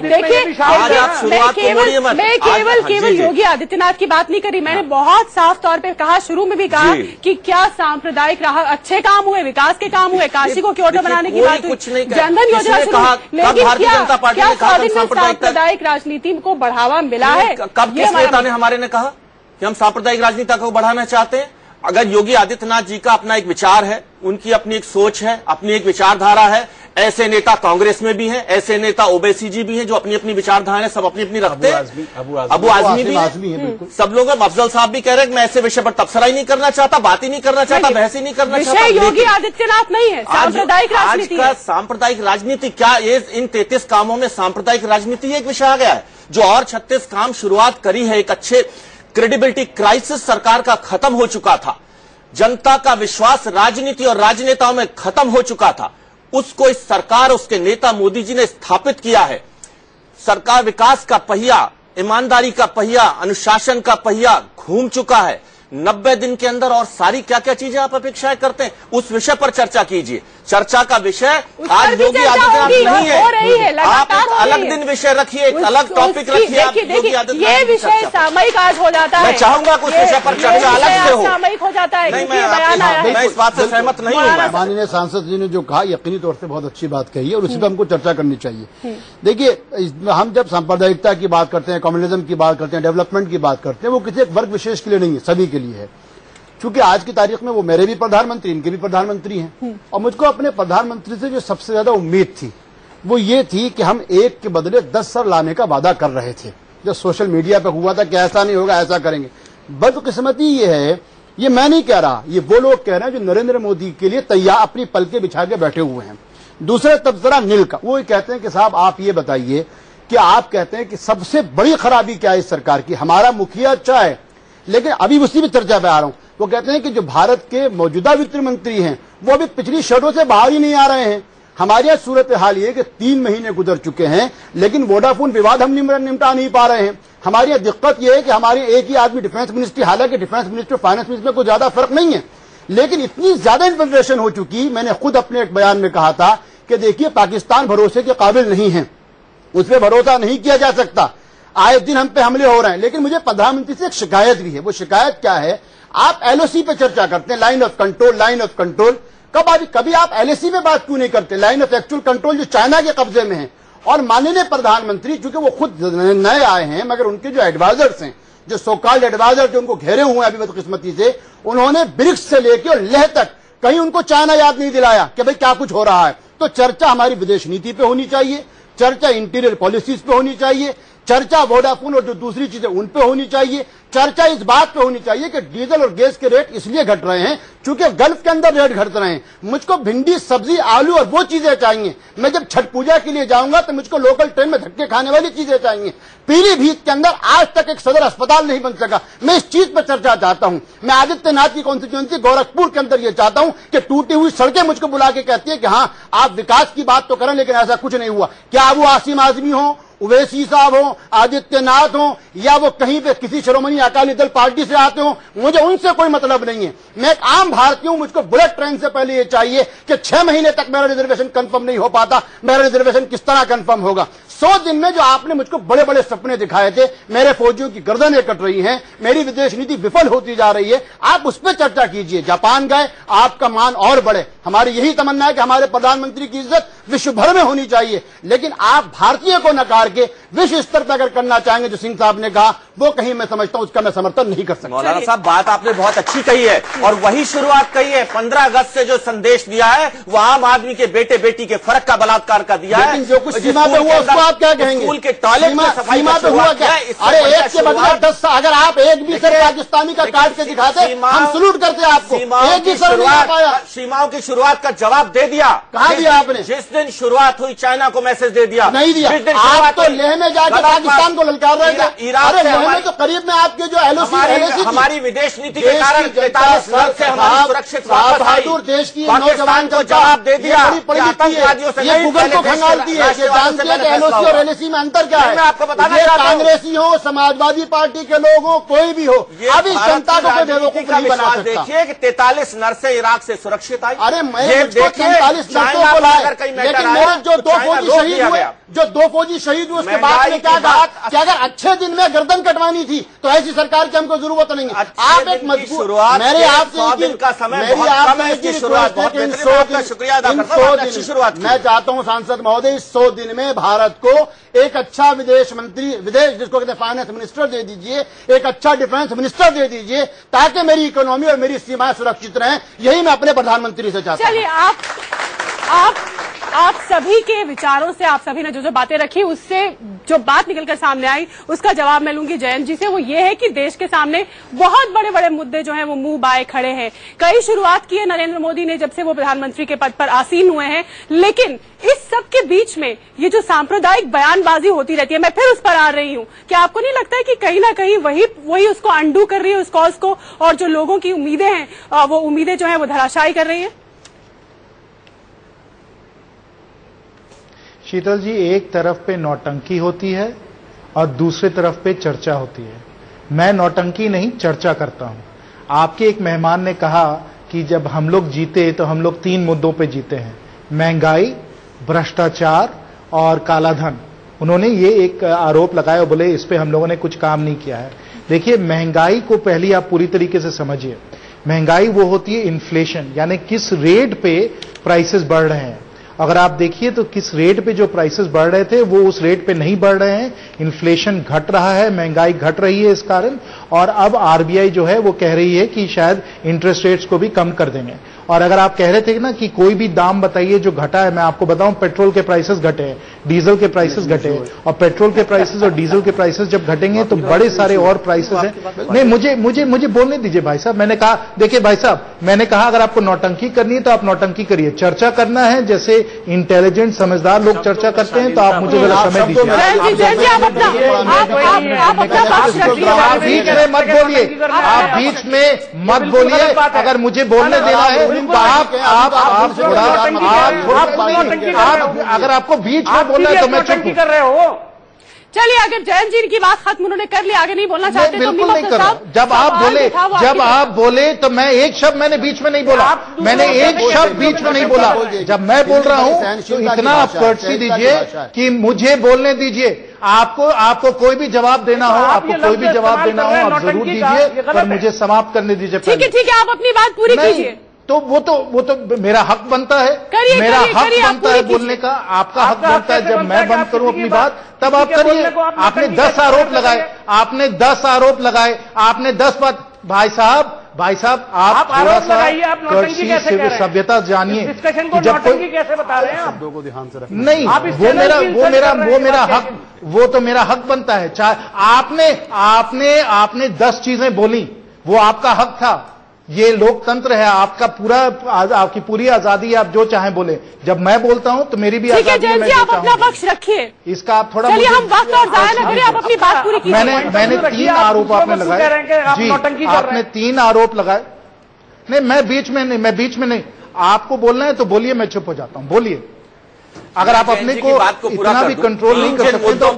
देखिए, आज आप शुरुआत को मोड़िए मत। मैं केवल योगी आदित्यनाथ की बात नहीं करी, मैंने बहुत साफ तौर पे कहा, शुरू में भी कहा कि क्या सांप्रदायिक अच्छे काम हुए, विकास के काम हुए, काशी को क्योटो बनाने की बात हुई, जनधन योजना शुरू, लेकिन क्या सांप्रदायिक राजनीति को बढ़ावा मिला है? कब किस नेता ने हमारे ने कहा कि हम सांप्रदायिक राजनीति को बढ़ाना चाहते हैं? अगर योगी आदित्यनाथ जी का अपना एक विचार है, उनकी अपनी एक सोच है, अपनी एक विचारधारा है, ऐसे नेता कांग्रेस में भी हैं, ऐसे नेता ओवैसी जी भी हैं जो अपनी अपनी विचारधारा सब अपनी अपनी रखते हैं। अबू आजमी भी है, सब लोग। अफजल साहब भी कह रहे हैं कि मैं ऐसे विषय पर तबसरा ही नहीं करना चाहता, बात ही नहीं करना चाहता, बहस ही नहीं करना चाहता। योगी आदित्यनाथ नहीं है, सांप्रदायिक राजनीति। आज का सांप्रदायिक राजनीति क्या, ये इन 33 कामों में सांप्रदायिक राजनीति एक विषय आ गया है? जो और 36 काम शुरुआत करी है, एक अच्छे क्रेडिबिलिटी क्राइसिस सरकार का खत्म हो चुका था, जनता का विश्वास राजनीति और राजनेताओं में खत्म हो चुका था, उसको इस सरकार, उसके नेता मोदी जी ने स्थापित किया है। सरकार विकास का पहिया, ईमानदारी का पहिया, अनुशासन का पहिया घूम चुका है। 90 दिन के अंदर और सारी क्या क्या चीजें आप अपेक्षाएं करते हैं, उस विषय पर चर्चा कीजिए। चर्चा का विषय आज योगी आदित्यनाथ नहीं है, आप एक अलग दिन विषय रखिए, एक अलग टॉपिक रखिए। आप योगी आदित्यनाथ ये विषय सामयिक आज हो जाता है, मैं चाहूंगा कुछ विषय पर चर्चा अलग से हो, सामयिक हो जाता है। नहीं, मैं इस बात से सहमत नहीं हूँ। माननीय सांसद जी ने जो कहा यकीनी तौर से बहुत अच्छी बात कही है और उसी पर हमको चर्चा करनी चाहिए। देखिए, हम जब सांप्रदायिकता की बात करते हैं, कम्युनिज्म की बात करते हैं, डेवलपमेंट की बात करते हैं, वो किसी एक वर्ग विशेष के लिए नहीं है, सभी के लिए है। क्योंकि आज की तारीख में वो मेरे भी प्रधानमंत्री, इनके भी प्रधानमंत्री हैं, और मुझको अपने प्रधानमंत्री से जो सबसे ज्यादा उम्मीद थी वो ये थी कि हम एक के बदले 10 सर लाने का वादा कर रहे थे। जो सोशल मीडिया पे हुआ था कि ऐसा नहीं होगा, ऐसा करेंगे, बदकिस्मती ये है, ये मैं नहीं कह रहा, ये वो लोग कह रहे हैं जो नरेंद्र मोदी के लिए तैयार अपनी पलके बिछा के बैठे हुए हैं। दूसरे तबसरा नील का, वो कहते हैं कि साहब आप ये बताइए कि आप कहते हैं कि सबसे बड़ी खराबी क्या है इस सरकार की? हमारा मुखिया अच्छा है, लेकिन अभी उसी भी चर्चा पे आ रहा हूं। वो कहते हैं कि जो भारत के मौजूदा वित्त मंत्री हैं वो अभी पिछली शर्तों से बाहर ही नहीं आ रहे हैं। हमारे यहाँ सूरत हाल ये कि 3 महीने गुजर चुके हैं लेकिन वोडाफोन विवाद हम निपटा नहीं पा रहे हैं। हमारी यहाँ दिक्कत यह है कि हमारे एक ही आदमी डिफेंस मिनिस्ट्री, हालांकि डिफेंस मिनिस्ट्री फाइनेंस मिनिस्ट्री में कोई ज्यादा फर्क नहीं है, लेकिन इतनी ज्यादा इन्फिल्ट्रेशन हो चुकी, मैंने खुद अपने एक बयान में कहा था कि देखिए पाकिस्तान भरोसे के काबिल नहीं है, उस पर भरोसा नहीं किया जा सकता, आए दिन हम पे हमले हो रहे हैं। लेकिन मुझे प्रधानमंत्री से एक शिकायत भी है। वो शिकायत क्या है? आप एलओसी पे चर्चा करते हैं, line of control, line of control, कभी आप एलएसी में बात क्यों नहीं करते? लाइन ऑफ एक्चुअल कंट्रोल जो चाइना के कब्जे में है। और माननीय प्रधानमंत्री चूंकि वो खुद नए आए हैं, मगर उनके जो एडवाइजर्स हैं, जो सोकॉल्ड एडवाइजर जो उनको घेरे हुए हैं अभी बदकिस्मती से, उन्होंने ब्रिक्स से लेकर और लेह तक कहीं उनको चाइना याद नहीं दिलाया कि भाई क्या कुछ हो रहा है। तो चर्चा हमारी विदेश नीति पे होनी चाहिए, चर्चा इंटीरियर पॉलिसीज पे होनी चाहिए, चर्चा वोडाफोन और जो दूसरी चीजें उन पे होनी चाहिए। चर्चा इस बात पे होनी चाहिए कि डीजल और गैस के रेट इसलिए घट रहे हैं क्योंकि गल्फ के अंदर रेट घट रहे हैं। मुझको भिंडी, सब्जी, आलू और वो चीजें चाहिए। मैं जब छठ पूजा के लिए जाऊंगा तो मुझको लोकल ट्रेन में धक्के खाने वाली चीजें चाहिए। पीलीभीत के अंदर आज तक एक सदर अस्पताल नहीं बन सका। मैं इस चीज पर चर्चा चाहता हूं। मैं आदित्यनाथ की कॉन्स्टिट्यूएंसी गोरखपुर के अंदर ये चाहता हूं कि टूटी हुई सड़कें मुझको बुला के कहती है कि हाँ आप विकास की बात तो करें, लेकिन ऐसा कुछ नहीं हुआ। क्या वो आसिम आजमी हो, ओवैसी साहब हो, आदित्यनाथ हो, या वो कहीं पे किसी शिरोमणि अकाली दल पार्टी से आते हो, मुझे उनसे कोई मतलब नहीं है। मैं एक आम भारतीय हूं। मुझको बुलेट ट्रेन से पहले ये चाहिए कि 6 महीने तक मेरा रिजर्वेशन कंफर्म नहीं हो पाता। मेरा रिजर्वेशन किस तरह कंफर्म होगा? 100 दिन में जो आपने मुझको बड़े बड़े सपने दिखाए थे, मेरे फौजियों की गर्दनें कट रही हैं, मेरी विदेश नीति विफल होती जा रही है, आप उस पर चर्चा कीजिए। जापान गए, आपका मान और बढ़े। हमारी यही तमन्ना है कि हमारे प्रधानमंत्री की इज्जत विश्व भर में होनी चाहिए, लेकिन आप भारतीय को नकार के विश्व स्तर पर अगर करना चाहेंगे, जो सिंह साहब ने कहा, वो कहीं मैं समझता हूं उसका मैं समर्थन नहीं कर सकता। मौलाना साहब, बात आपने बहुत अच्छी कही है और वही शुरुआत कही है। 15 अगस्त से जो संदेश दिया है वो आम आदमी के बेटे बेटी के फर्क का बलात्कार का दिया है। लेकिन जो कुछ सीमा पे हुआ उसको आप क्या कहेंगे? स्कूल के टॉयलेट में सफाई सीमा पे हुआ क्या? अरे एक के बदले 10, अगर आप एक भी सर पाकिस्तानी का काट के दिखाते हम सलूट करते आपको। एक ही सर नहीं पाया। सीमाओं की शुरुआत का जवाब दे दिया। कहाँ दिया आपने? जिस दिन शुरुआत हुई चाइना को मैसेज दे दिया। नहीं दिया। आप तो लेह में जाकर पाकिस्तान को ललकार रहे थे। अरे लेह में तो करीब में आपके जो हमारी विदेश नीति के कारण 43 वर्ष से हमारी सुरक्षित वापस आई। देश की नौजवान को जवाब दे दिया। आतंकवादियों से ये गूगल को खंगालती है। जानती है कि एलओसी और एलएसी में अंतर क्या है? मैं आपको बताना चाहता हूं, कांग्रेसी हो, समाजवादी पार्टी के लोग हो, कोई भी हो, अब इस जनता को कोई बेवकूफ नहीं बना सकता। देखिए कि 43 नर्सें इराक से सुरक्षित आई। अरे मैं 43 नर्सों को लाया, लेकिन मेरे जो 2 फौजी शहीद हुए, उसके बाद में क्या कहा कि अगर अच्छे दिन में गर्दन कटवानी थी तो ऐसी सरकार की हमको जरूरत नहीं है। आप एक मजबूर, मेरे आपसे शुक्रिया अदा करता हूं, अच्छी शुरुआत। मैं चाहता हूं सांसद महोदय, 100 दिन में भारत को एक अच्छा विदेश जिसको कहते हैं फाइनेंस मिनिस्टर दे दीजिए, एक अच्छा डिफेंस मिनिस्टर दे दीजिए, ताकि मेरी इकोनॉमी और मेरी सीमाएं सुरक्षित रहें। यही मैं अपने प्रधानमंत्री से चाहता हूं। चलिए, आप सभी के विचारों से, आप सभी ने जो बातें रखी, उससे जो बात निकलकर सामने आई उसका जवाब मैं लूंगी जयंत जी से। वो ये है कि देश के सामने बहुत बड़े बड़े मुद्दे जो हैं वो मुंह बाए खड़े हैं। कई शुरुआत की है नरेंद्र मोदी ने जब से वो प्रधानमंत्री के पद पर आसीन हुए हैं, लेकिन इस सब के बीच में ये जो सांप्रदायिक बयानबाजी होती रहती है, मैं फिर उस पर आ रही हूँ, क्या आपको नहीं लगता है कि कहीं ना कहीं वही उसको अंडू कर रही है, उस कॉज को, और जो लोगों की उम्मीदें हैं वो उम्मीदें जो है वो धराशायी कर रही है? शीतल जी, एक तरफ पे नौटंकी होती है और दूसरी तरफ पे चर्चा होती है। मैं नौटंकी नहीं, चर्चा करता हूं। आपके एक मेहमान ने कहा कि जब हम लोग जीते तो हम लोग 3 मुद्दों पे जीते हैं, महंगाई, भ्रष्टाचार और कालाधन। उन्होंने ये एक आरोप लगाया और बोले इस पे हम लोगों ने कुछ काम नहीं किया है। देखिए, महंगाई को पहले आप पूरी तरीके से समझिए। महंगाई वो होती है इन्फ्लेशन, यानी किस रेट पे प्राइसेस बढ़ रहे हैं। अगर आप देखिए तो किस रेट पे जो प्राइसेस बढ़ रहे थे वो उस रेट पे नहीं बढ़ रहे हैं। इन्फ्लेशन घट रहा है, महंगाई घट रही है इस कारण, और अब आरबीआई जो है वो कह रही है कि शायद इंटरेस्ट रेट्स को भी कम कर देंगे। और अगर आप कह रहे थे ना कि कोई भी दाम बताइए जो घटा है, मैं आपको बताऊं, पेट्रोल के प्राइसेस घटे हैं, डीजल के प्राइसेस घटे हैं, और पेट्रोल के प्राइसेस और डीजल के प्राइसेस जब घटेंगे तो बड़े सारे और प्राइसेस हैं। नहीं, मुझे बोलने दीजिए भाई साहब। मैंने कहा, देखिए भाई साहब, मैंने कहा अगर आपको नौटंकी करनी है तो आप नौटंकी करिए, चर्चा करना है जैसे इंटेलिजेंट समझदार लोग चर्चा करते हैं, तो आप मुझे जरा समय दीजिए। आप बीच में मत बोलिए, आप बीच में मत बोलिए। अगर मुझे बोलने देना है तो आप थोड़ा अगर आपको बीच में बोलना है तो मैं चुप कर रहे हो। चलिए, अगर जयंत जी की बात खत्म उन्होंने कर ली, आगे नहीं बोलना चाहते तो बिल्कुल नहीं कर रहा। जब आप बोले तो मैं एक शब्द मैंने बीच में नहीं बोला, मैंने एक शब्द बीच में नहीं बोला। जब मैं बोल रहा हूं तो इतना आप कर्टसी दीजिए कि मुझे बोलने दीजिए। आपको कोई भी जवाब देना हो, आपको कोई भी जवाब देना हो आप जरूर दीजिए, पर मुझे समाप्त करने दीजिए। ठीक है, आप अपनी बात पूरी कीजिए। तो वो तो मेरा हक बनता है, मेरा हक बनता है बोलने का, आपका हक बनता है। जब मैं बंद करूं अपनी बात तब आप करिए। आपने 10 आरोप लगाए, आपने 10 बात। भाई साहब, भाई साहब आप आरोप लगाइए, आप नौटंकी कैसे कह रहे हैं? सभ्यता जानिए। डिस्कशन को नौटंकी कैसे बता रहे हैं आप? शब्दों को ध्यान से रखना। नहीं, वो मेरा हक, वो तो मेरा हक बनता है। आपने 10 चीजें बोली, वो आपका हक था। ये लोकतंत्र है, आपका पूरा, आपकी पूरी आजादी है, आप जो चाहें बोले। जब मैं बोलता हूं तो मेरी भी आजादी है, मैं आप अपना पक्ष रखिए। इसका आप थोड़ा, चलिए हम वक्त और जाया न करें, आप अपनी बात पूरी कीजिए। मैंने 3 आरोप आपने लगाए जी, आपने 3 आरोप लगाए। नहीं, मैं बीच में नहीं। आपको बोलना है तो बोलिए, मैं चुप हो जाता हूं, बोलिए। अगर आप अपने को इतना भी कंट्रोल नहीं कर सकते तो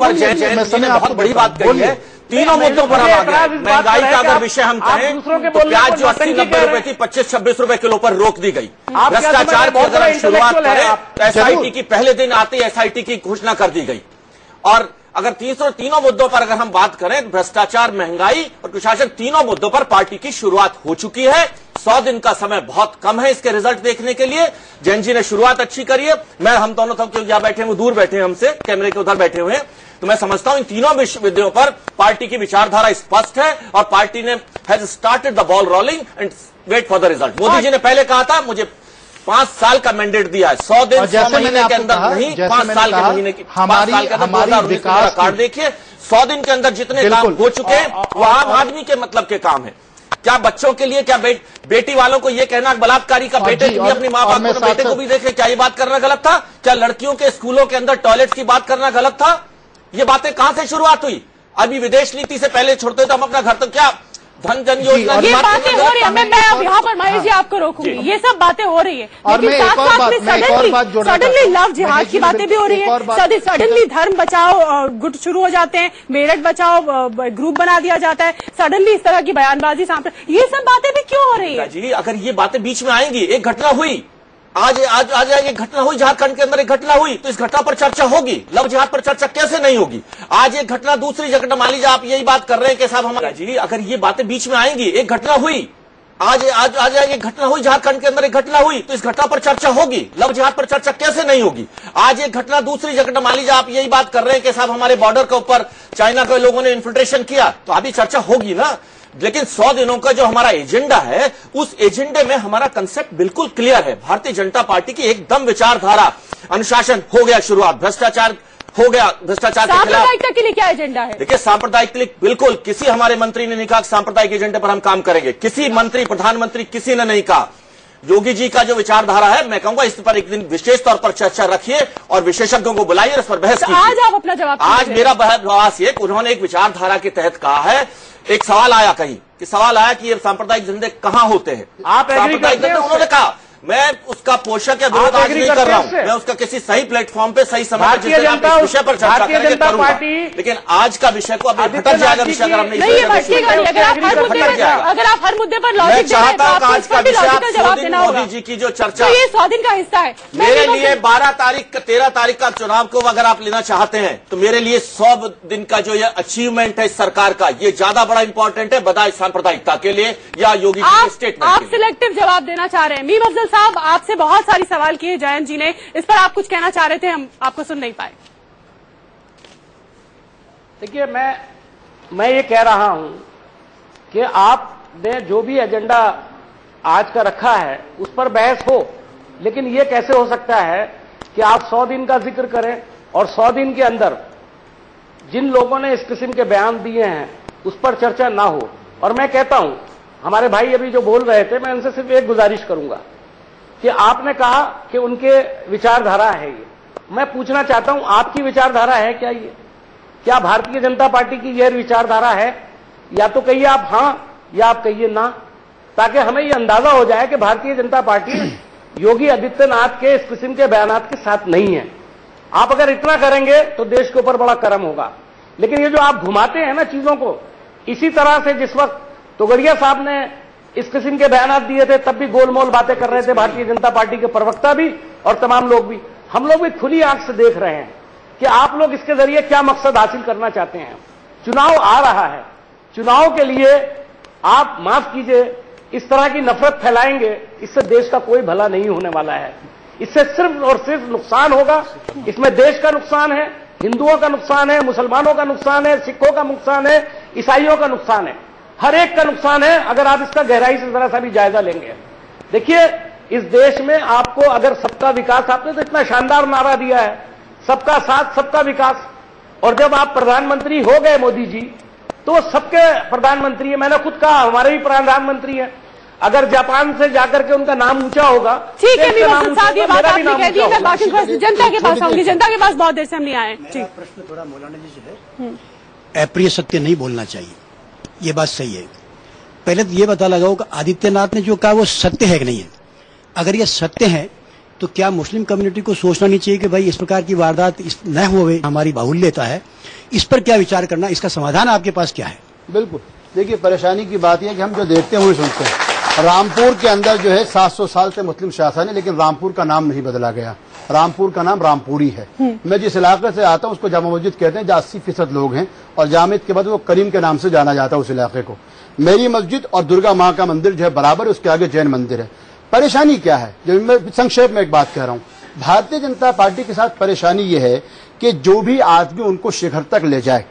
मैं समय आपको बड़ी बात कही है। तीनों मुद्दों पर हम आ गए। महंगाई का अगर विषय हम कहें तो प्याज जो 80-90 रुपए थी 25-26 रुपए किलो पर रोक दी गई। भ्रष्टाचार की अगर हम शुरुआत करें, SIT की पहले दिन आते SIT की घोषणा कर दी गई। और अगर तीनों मुद्दों पर अगर हम बात करें, भ्रष्टाचार, महंगाई और कुशासन, तीनों मुद्दों पर पार्टी की शुरुआत हो चुकी है। 100 दिन का समय बहुत कम है इसके रिजल्ट देखने के लिए। जैन जी ने शुरुआत अच्छी करी है। हम दोनों सब क्योंकि यहां बैठे हैं, वो दूर बैठे हैं हमसे, कैमरे के उधर बैठे हुए हैं, तो मैं समझता हूं इन तीनों विषयों पर पार्टी की विचारधारा स्पष्ट है और पार्टी ने has started the ball rolling and wait for the result. Modi ji ने पहले कहा था मुझे 5 साल का मैंडेट दिया है, 100 दिन 100 महीने के अंदर नहीं, 5 साल के महीने की, 5 साल के अंदर विकास कार्ड देखिए, 100 दिन के अंदर जितने काम हो चुके हैं वो आम आदमी के मतलब के काम है। क्या बच्चों के लिए, क्या बेटी वालों को ये कहना बलात्कारी का बेटे भी अपनी माँ बाप को, बेटे को भी देखे, क्या ये बात करना गलत था? क्या लड़कियों के स्कूलों के अंदर टॉयलेट की बात करना गलत था? ये बातें कहां से शुरुआत हुई? अभी विदेश नीति से पहले छोड़ते तो हम अपना घर तक क्या धन जन योजना, ये बातें हो रही है। मैं अब यहाँ पर महेश जी आपको रोकूंगी, ये सब बातें हो रही है, लेकिन साथ साथ में सडनली लव जिहाद की बातें भी हो रही है। सडनली धर्म बचाओ गुट शुरू हो जाते हैं, मेरठ बचाओ ग्रुप बना दिया जाता है, सडनली इस तरह की बयानबाजी सामने, ये सब बातें भी क्यों हो रही है जी? अगर ये बातें बीच में आएंगी, एक घटना हुई आज एक घटना हुई, झारखंड के अंदर एक घटना हुई, तो इस घटना पर चर्चा होगी। लव जिहाद पर चर्चा कैसे नहीं होगी? आज एक घटना दूसरी जगह, मान लीजिए आप यही बात कर रहे हैं कि साहब हमारा जी, अगर ये बातें बीच में आएंगी, एक घटना हुई आज एक घटना हुई, झारखंड के अंदर एक घटना हुई, तो इस घटना पर चर्चा होगी। लव जिहाद पर चर्चा कैसे नहीं होगी? आज एक घटना दूसरी जगह, मान लीजिए आप यही बात कर रहे हैं कि साहब हमारे बॉर्डर के ऊपर चाइना के लोगों ने इन्फिल्ट्रेशन किया, तो अभी चर्चा होगी ना। लेकिन 100 दिनों का जो हमारा एजेंडा है, उस एजेंडे में हमारा कंसेप्ट बिल्कुल क्लियर है। भारतीय जनता पार्टी की एकदम विचारधारा, अनुशासन हो गया शुरुआत, भ्रष्टाचार हो गया, भ्रष्टाचार के खिलाफ। सांप्रदायिकता के लिए क्या एजेंडा है? देखिए, सांप्रदायिक के लिए बिल्कुल किसी हमारे मंत्री ने नहीं कहा सांप्रदायिक एजेंडे पर हम काम करेंगे। किसी मंत्री, प्रधानमंत्री, किसी ने नहीं कहा। योगी जी का जो विचारधारा है, मैं कहूंगा इस पर एक दिन विशेष तौर पर चर्चा रखिए और विशेषज्ञों को बुलाइए, इस पर बहस कीजिए। आज आप अपना जवाब, आज मेरा बहस ये, उन्होंने एक विचारधारा के तहत कहा है, एक सवाल आया कहीं कि सवाल आया कि ये सांप्रदायिक झंडे कहां होते हैं? आप सांप्रदायिक झंडे, उन्होंने कहा मैं उसका पोषक या विरोध आज नहीं कर रहा हूं, मैं उसका किसी सही प्लेटफॉर्म पे सही समय पर जिस दिन आप इस विषय पर चर्चा करेंगे करूंगा, लेकिन आज का विषय को अभी भटक जाएगा विषय अगर हम नहीं अगर आप हर मुद्दे पर लॉजिक मैं चाहता हूं आज का विषय मोदी जी की जो चर्चा, ये 100 दिन का हिस्सा है। मेरे लिए 12 तारीख 13 तारीख का चुनाव को अगर आप लेना चाहते हैं तो मेरे लिए 100 दिन का जो ये अचीवमेंट है इस सरकार का, ये ज्यादा बड़ा इंपॉर्टेंट है बजाय सांप्रदायिकता के लिए या योगी जी के स्टेटमेंट। आप सिलेक्टिव जवाब देना चाह रहे हैं। मीम अफजल साहब, आपसे बहुत सारी सवाल किए जयंत जी ने, इस पर आप कुछ कहना चाह रहे थे, हम आपको सुन नहीं पाए। देखिए, मैं ये कह रहा हूं कि आपने जो भी एजेंडा आज का रखा है उस पर बहस हो, लेकिन ये कैसे हो सकता है कि आप 100 दिन का जिक्र करें और 100 दिन के अंदर जिन लोगों ने इस किस्म के बयान दिए हैं उस पर चर्चा ना हो। और मैं कहता हूं, हमारे भाई अभी जो बोल रहे थे, मैं उनसे सिर्फ एक गुजारिश करूंगा कि आपने कहा कि उनके विचारधारा है ये, मैं पूछना चाहता हूं आपकी विचारधारा है क्या ये? क्या भारतीय जनता पार्टी की यह विचारधारा है? या तो कहिए आप हां या आप कहिए ना, ताकि हमें यह अंदाजा हो जाए कि भारतीय जनता पार्टी योगी आदित्यनाथ के इस किस्म के बयानात के साथ नहीं है। आप अगर इतना करेंगे तो देश के ऊपर बड़ा कर्म होगा। लेकिन ये जो आप घुमाते हैं ना चीजों को, इसी तरह से जिस वक्त तोगड़िया साहब ने इस किस्म के बयानात दिए थे तब भी गोलमोल बातें कर रहे थे भारतीय जनता पार्टी के प्रवक्ता भी और तमाम लोग भी। हम लोग भी खुली आंख से देख रहे हैं कि आप लोग इसके जरिए क्या मकसद हासिल करना चाहते हैं। चुनाव आ रहा है, चुनाव के लिए आप माफ कीजिए इस तरह की नफरत फैलाएंगे, इससे देश का कोई भला नहीं होने वाला है। इससे सिर्फ और सिर्फ नुकसान होगा। इसमें देश का नुकसान है, हिंदुओं का नुकसान है, मुसलमानों का नुकसान है, सिखों का नुकसान है, ईसाइयों का नुकसान है। हर एक का नुकसान है अगर आप इसका गहराई से जरा सा भी जायजा लेंगे। देखिए, इस देश में आपको अगर सबका विकास, आपने तो इतना शानदार नारा दिया है, सबका साथ सबका विकास, और जब आप प्रधानमंत्री हो गए मोदी जी, तो सबके प्रधानमंत्री है। मैंने खुद कहा हमारे भी प्रधानमंत्री है, अगर जापान से जाकर के उनका नाम ऊंचा होगा। ठीक है, साहब ये बात आपने कह दी। मैं बाकी जनता के पास आऊंगी, जनता के पास बहुत देर से हम नहीं आए। प्रश्न थोड़ा मौलाना जी से है। अप्रिय सत्य नहीं बोलना चाहिए, ये बात सही है। पहले तो ये पता लगाओ कि आदित्यनाथ ने जो कहा वो सत्य है कि नहीं है। अगर ये सत्य है तो क्या मुस्लिम कम्युनिटी को सोचना नहीं चाहिए कि भाई इस प्रकार की वारदात न हुए, हमारी बाहुल्यता है, इस पर क्या विचार करना, इसका समाधान आपके पास क्या है? बिल्कुल, देखिए परेशानी की बात यह है कि हम जो देखते हैं वही सुनते हैं। रामपुर के अंदर जो है 700 साल से मुस्लिम शासन है, लेकिन रामपुर का नाम नहीं बदला गया। रामपुर का नाम रामपुरी है। मैं जिस इलाके से आता हूँ उसको जामा मस्जिद कहते हैं, जहाँ 80% लोग हैं, और जामिद के बाद वो करीम के नाम से जाना जाता है उस इलाके को। मेरी मस्जिद और दुर्गा माँ का मंदिर जो है बराबर, उसके आगे जैन मंदिर है। परेशानी क्या है, जब मैं संक्षेप में एक बात कह रहा हूँ, भारतीय जनता पार्टी के साथ परेशानी यह है कि जो भी आदमी उनको शिखर तक ले जाए,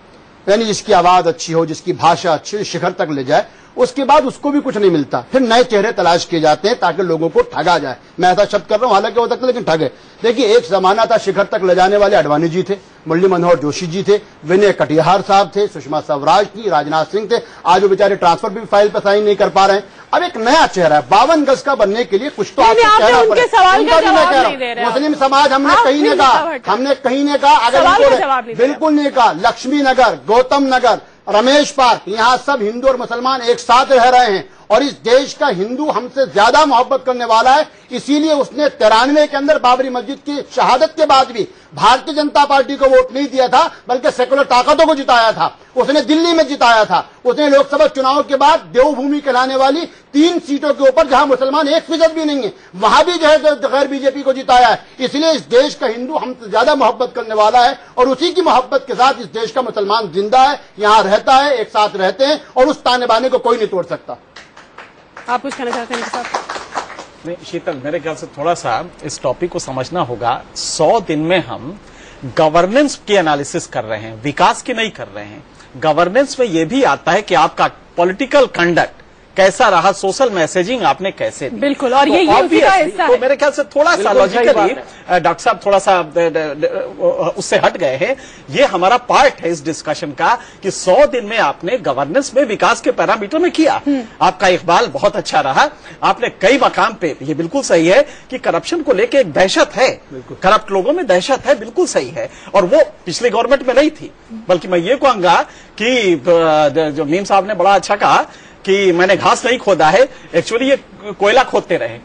यानी जिसकी आवाज अच्छी हो, जिसकी भाषा अच्छी हो, शिखर तक ले जाए, उसके बाद उसको भी कुछ नहीं मिलता, फिर नए चेहरे तलाश किए जाते हैं ताकि लोगों को ठगा जाए। मैं ऐसा शब्द कर रहा हूं, हालांकि हो सकता है, लेकिन ठगे। देखिए, एक जमाना था शिखर तक ले जाने वाले अडवाणी जी थे, मुरली मनोहर जोशी जी थे, विनय कटिहार साहब थे, सुषमा स्वराज थी, राजनाथ सिंह थे। आज वो बेचारे ट्रांसफर भी फाइल पर साइन नहीं कर पा रहे हैं। अब एक नया चेहरा है, 52 गज का बनने के लिए कुछ तो आपको कहना पड़ेगा। मुस्लिम समाज हमने कहीं ने कहा, अगर बिल्कुल नहीं कहा, लक्ष्मी नगर, गौतम नगर, रमेश पार्क, यहाँ सब हिंदू और मुसलमान एक साथ रह रहे हैं, और इस देश का हिंदू हमसे ज्यादा मोहब्बत करने वाला है। इसीलिए उसने 93 के अंदर बाबरी मस्जिद की शहादत के बाद भी भारतीय जनता पार्टी को वोट नहीं दिया था, बल्कि सेकुलर ताकतों को जिताया था। उसने दिल्ली में जिताया था। उसने लोकसभा चुनाव के बाद देवभूमि कहलाने वाली 3 सीटों के ऊपर, जहां मुसलमान 1% भी नहीं है, वहां भी जो है गैर बीजेपी को जिताया है। इसलिए इस देश का हिंदू हमसे ज्यादा मोहब्बत करने वाला है, और उसी की मोहब्बत के साथ इस देश का मुसलमान जिंदा है, यहाँ रहता है, एक साथ रहते हैं, और उस ताने बाने को कोई नहीं तोड़ सकता। आप कुछ कहना चाहते हैं साहब? नहीं शीतल, मेरे ख्याल से थोड़ा सा इस टॉपिक को समझना होगा। 100 दिन में हम गवर्नेंस की एनालिसिस कर रहे हैं, विकास की नहीं कर रहे हैं। गवर्नेंस में यह भी आता है कि आपका पॉलिटिकल कंडक्ट कैसा रहा, सोशल मैसेजिंग आपने कैसे दी। बिल्कुल, और ये उसी का हिस्सा है। तो मेरे ख्याल से थोड़ा सा लॉजिकली डॉक्टर साहब थोड़ा सा उससे हट गए हैं। ये हमारा पार्ट है इस डिस्कशन का कि 100 दिन में आपने गवर्नेंस में विकास के पैरामीटर में किया। आपका इकबाल बहुत अच्छा रहा। आपने कई मकाम पे, ये बिल्कुल सही है कि करप्शन को लेके एक दहशत है, करप्ट लोगों में दहशत है, बिल्कुल सही है, और वो पिछली गवर्नमेंट में नहीं थी। बल्कि मैं ये कहूंगा कि जो मीम साहब ने बड़ा अच्छा कहा कि मैंने घास नहीं खोदा है, एक्चुअली ये कोयला खोदते रहे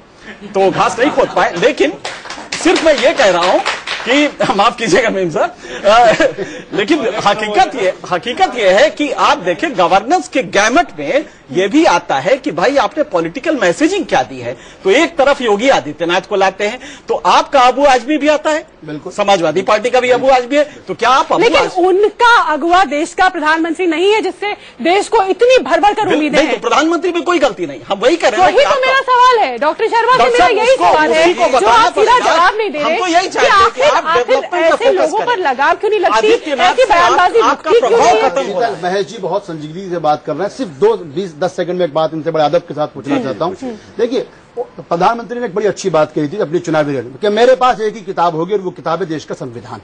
तो घास नहीं खोद पाए। लेकिन सिर्फ मैं ये कह रहा हूं कि माफ कीजिएगा मीम साहब, लेकिन हकीकत ये है कि आप देखें गवर्नेंस के गैमेट में ये भी आता है कि भाई आपने पॉलिटिकल मैसेजिंग क्या दी है। तो एक तरफ योगी आदित्यनाथ को लाते हैं, तो आपका अबू आजमी भी आता है, बिल्कुल समाजवादी पार्टी का भी अबू आजमी है, तो क्या आप लेकिन उनका अगुआ देश का प्रधानमंत्री नहीं है, जिससे देश को इतनी भर कर उम्मीदें हैं। तो प्रधानमंत्री में कोई गलती नहीं, हम वही कह रहे हैं। वही तो मेरा सवाल है डॉक्टर शर्मा से, मेरा यही सवाल है जो आप सीधा जवाब नहीं दे रहे। आखिर ऐसे लोगों पर लगाम क्यों नहीं लगती, ऐसी बयानबाजी महेश जी बहुत संजीदगी से बात कर रहे हैं। सिर्फ 10 सेकंड में एक बात इनसे बड़े अदब के साथ पूछना चाहता हूं। देखिए, प्रधानमंत्री ने एक बड़ी अच्छी बात कही थी अपनी चुनावी रैली में कि मेरे पास एक ही किताब होगी, और वो किताब है देश का संविधान।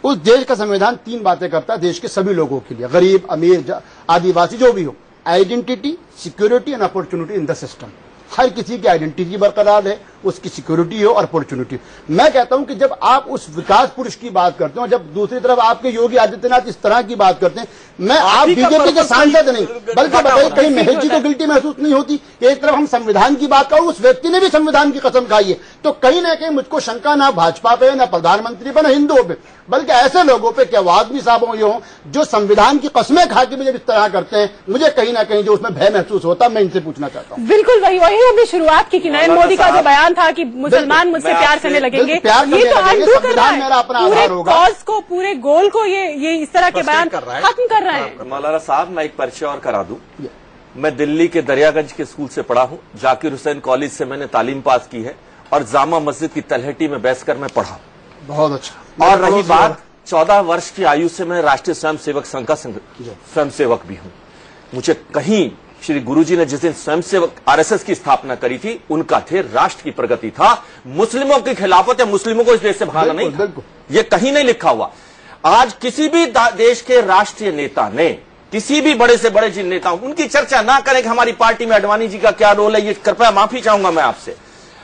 उस देश का संविधान 3 बातें करता है देश के सभी लोगों के लिए, गरीब, अमीर, आदिवासी, जो भी हो। Identity, security and opportunity in the system. हर किसी की आइडेंटिटी बरकरार है, उसकी सिक्योरिटी हो और अपॉर्चुनिटी। मैं कहता हूं कि जब आप उस विकास पुरुष की बात करते हो, जब दूसरी तरफ आपके योगी आदित्यनाथ इस तरह की बात करते हैं, मैं आप बीजेपी के सांसद नहीं, बल्कि बताइए कहीं महेश जी को गिल्टी महसूस नहीं होती? एक तरफ हम संविधान की बात करो, उस व्यक्ति ने भी संविधान की कसम खाई है, तो कहीं ना कहीं मुझको शंका ना भाजपा पे, ना प्रधानमंत्री पे, ना हिंदुओं पे, बल्कि ऐसे लोगों पे, क्या आदमी साहब ये हो जो संविधान की कस्में खा के भी जब इस तरह करते हैं, मुझे कहीं ना कहीं जो उसमें भय महसूस होता, मैं इनसे पूछना चाहता हूँ। बिल्कुल वही हमने शुरुआत की कि नरेंद्र मोदी का जो बयान था कि मुसलमान मुझसे प्यार करने लगेंगे, ये तो अनडू कर रहा है पूरे कॉज को, पूरे गोल को। ये इस तरह के बयान खत्म कर रहे हैं। मौलाना साहब, मैं एक परिचय और करा दूं। मैं दिल्ली के दरियागंज के स्कूल से पढ़ा हूं, जाकिर हुसैन कॉलेज से मैंने तालीम पास की है, और जामा मस्जिद की तलहटी में बैठकर मैं पढ़ा। बहुत अच्छा। और रही बात 14 वर्ष की आयु से मैं राष्ट्रीय स्वयंसेवक संघ का स्वयंसेवक भी हूं। मुझे कहीं श्री गुरुजी ने जिस दिन स्वयंसेवक आरएसएस की स्थापना करी थी, उनका थे राष्ट्र की प्रगति था, मुस्लिमों की खिलाफत या मुस्लिमों को इस देश से भगाना नहीं था। ये कहीं नहीं लिखा हुआ। आज किसी भी देश के राष्ट्रीय नेता ने, किसी भी बड़े से बड़े जिन नेताओं, उनकी चर्चा ना करें कि हमारी पार्टी में अडवाणी जी का क्या रोल है, ये कृपया माफी चाहूंगा मैं आपसे।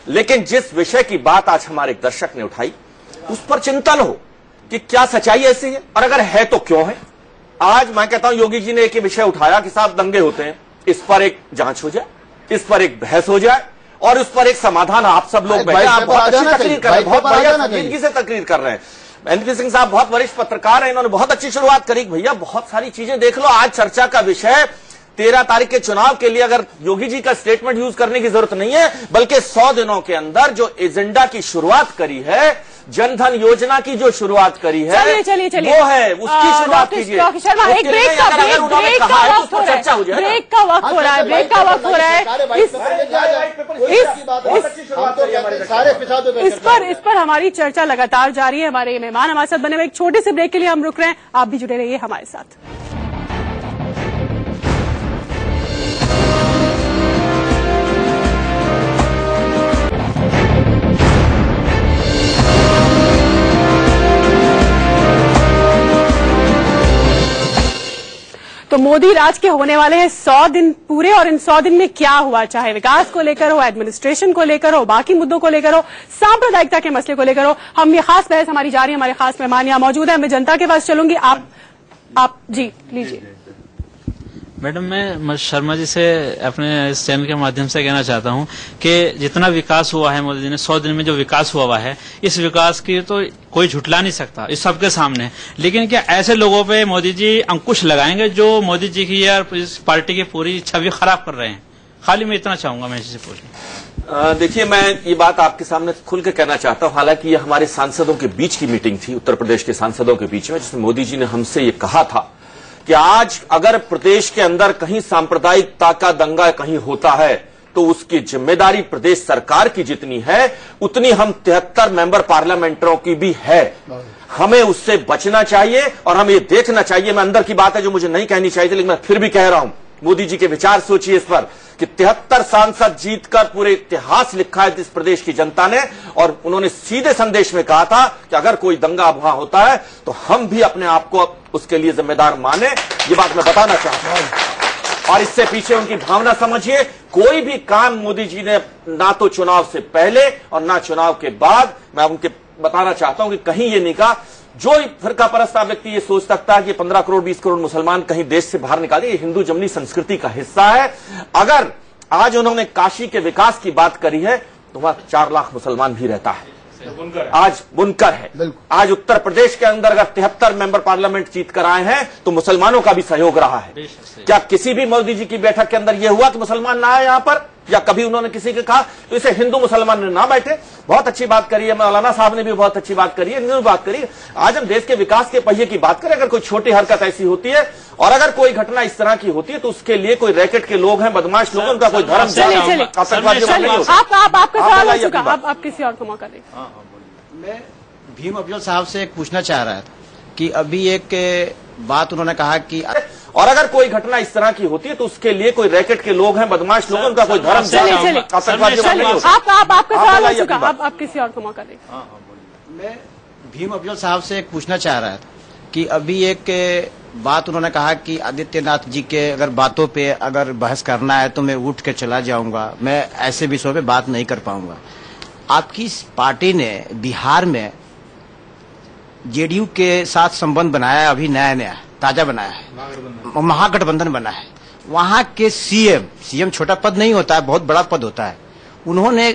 लेकिन जिस विषय की बात आज हमारे एक दर्शक ने उठाई, उस पर चिंतन हो कि क्या सच्चाई ऐसी है, और अगर है तो क्यों है। आज मैं कहता हूं योगी जी ने एक विषय उठाया कि साहब दंगे होते हैं, इस पर एक जांच हो जाए, इस पर एक बहस हो जाए और उस पर एक समाधान। आप सब लोग बैठे, आप बहुत अच्छी तकरीर कर रहे हैं, बहुत बढ़िया संजीदगी से तकरीर कर रहे हैं। एनपी सिंह साहब बहुत वरिष्ठ पत्रकार हैं, इन्होंने बहुत अच्छी शुरुआत करी। भैया बहुत सारी चीजें देख लो। आज चर्चा का विषय 13 तारीख के चुनाव के लिए अगर योगी जी का स्टेटमेंट यूज करने की जरूरत नहीं है, बल्कि 100 दिनों के अंदर जो एजेंडा की शुरुआत करी है, जनधन योजना की जो शुरुआत करी है, चलिए वो है, उसकी शुरुआत कीजिए। शर्मा, एक ब्रेक का वक्त हो रहा है, ब्रेक का वक्त हो रहा है, ब्रेक का वक्त हो रहा है। इस पर हमारी चर्चा लगातार जारी है। हमारे मेहमान हमारे साथ बने हुए, एक छोटे से ब्रेक के लिए हम रुक रहे हैं, आप भी जुड़े रहिए हमारे साथ। तो मोदी राज के होने वाले हैं 100 दिन पूरे, और इन 100 दिन में क्या हुआ, चाहे विकास को लेकर हो, एडमिनिस्ट्रेशन को लेकर हो, बाकी मुद्दों को लेकर हो, सांप्रदायिकता के मसले को लेकर हो, हम ये खास बहस हमारी जारी है। हमारे खास मेहमान यहाँ मौजूद है, मैं जनता के पास चलूंगी। आप जी लीजिए। मैडम, मैं शर्मा जी से अपने इस चैनल के माध्यम से कहना चाहता हूं कि जितना विकास हुआ है मोदी जी ने 100 दिन में, जो विकास हुआ है, इस विकास की तो कोई झुठला नहीं सकता, इस सबके सामने। लेकिन क्या ऐसे लोगों पे मोदी जी अंकुश लगाएंगे जो मोदी जी की या इस पार्टी की पूरी छवि खराब कर रहे हैं? खाली मैं इतना चाहूंगा मैं इसी से पूछूं। देखिए, मैं ये बात आपके सामने खुल के कहना चाहता हूं। हालांकि ये हमारे सांसदों के बीच की मीटिंग थी, उत्तर प्रदेश के सांसदों के बीच में, जिसमें मोदी जी ने हमसे ये कहा था कि आज अगर प्रदेश के अंदर कहीं सांप्रदायिकता का दंगा कहीं होता है तो उसकी जिम्मेदारी प्रदेश सरकार की जितनी है उतनी हम 73 मेंबर पार्लियामेंटरों की भी है। हमें उससे बचना चाहिए और हमें ये देखना चाहिए। मैं अंदर की बात है जो मुझे नहीं कहनी चाहिए थी, लेकिन मैं फिर भी कह रहा हूं। मोदी जी के विचार सोचिए इस पर कि 73 सांसद जीतकर पूरे इतिहास लिखा है इस प्रदेश की जनता ने, और उन्होंने सीधे संदेश में कहा था कि अगर कोई दंगा वहां होता है तो हम भी अपने आप को उसके लिए जिम्मेदार माने। ये बात मैं बताना चाहता हूं, और इससे पीछे उनकी भावना समझिए। कोई भी काम मोदी जी ने ना तो चुनाव से पहले और ना चुनाव के बाद, मैं उनके बताना चाहता हूं कि कहीं ये नहीं कहा। जो फिरका परस्ता व्यक्ति ये सोच सकता है कि 15 करोड़ 20 करोड़ मुसलमान कहीं देश से बाहर निकाले, ये हिंदू जमनी संस्कृति का हिस्सा है। अगर आज उन्होंने काशी के विकास की बात करी है तो वहां 4 लाख मुसलमान भी रहता है, आज बुनकर है। आज उत्तर प्रदेश के अंदर अगर 73 मेंबर पार्लियामेंट जीत कर आए हैं तो मुसलमानों का भी सहयोग रहा है। क्या किसी भी मोदी जी की बैठक के अंदर यह हुआ कि मुसलमान ना आए यहां पर, या कभी उन्होंने किसी के कहा? तो इसे हिंदू मुसलमान ने ना बैठे। बहुत अच्छी बात करी है, मौलाना साहब ने भी बहुत अच्छी बात करी है, इन्होंने बात करी। आज हम देश के विकास के पहिए की बात करें, अगर कोई छोटी हरकत ऐसी होती है और अगर कोई घटना इस तरह की होती है तो उसके लिए कोई रैकेट के लोग हैं, बदमाश लोग हैं, उनका कोई धर्म आतंकवादी नहीं होता। आपका सवाल हो चुका, आप किसी और को मौका दें। मैं भीम अफजल साहब से एक पूछना चाह रहा था कि अभी एक बात उन्होंने कहा कि और अगर कोई घटना इस तरह की होती है तो उसके लिए कोई रैकेट के लोग हैं, बदमाश लोग हैं, उनका कोई धर्म आतंकवादी नहीं होता। आपका सवाल हो चुका, आप किसी और को मौका दें। मैं भीम अफजल साहब से एक पूछना चाह रहा था कि अभी एक बात उन्होंने कहा कि आदित्यनाथ जी के अगर बातों पे अगर बहस करना है तो मैं उठ के चला जाऊंगा, मैं ऐसे विषयों पे बात नहीं कर पाऊंगा। आपकी पार्टी ने बिहार में जेडीयू के साथ संबंध बनाया है, अभी नया ताजा बनाया है, महागठबंधन बना है। वहां के सीएम छोटा पद नहीं होता है, बहुत बड़ा पद होता है। उन्होंने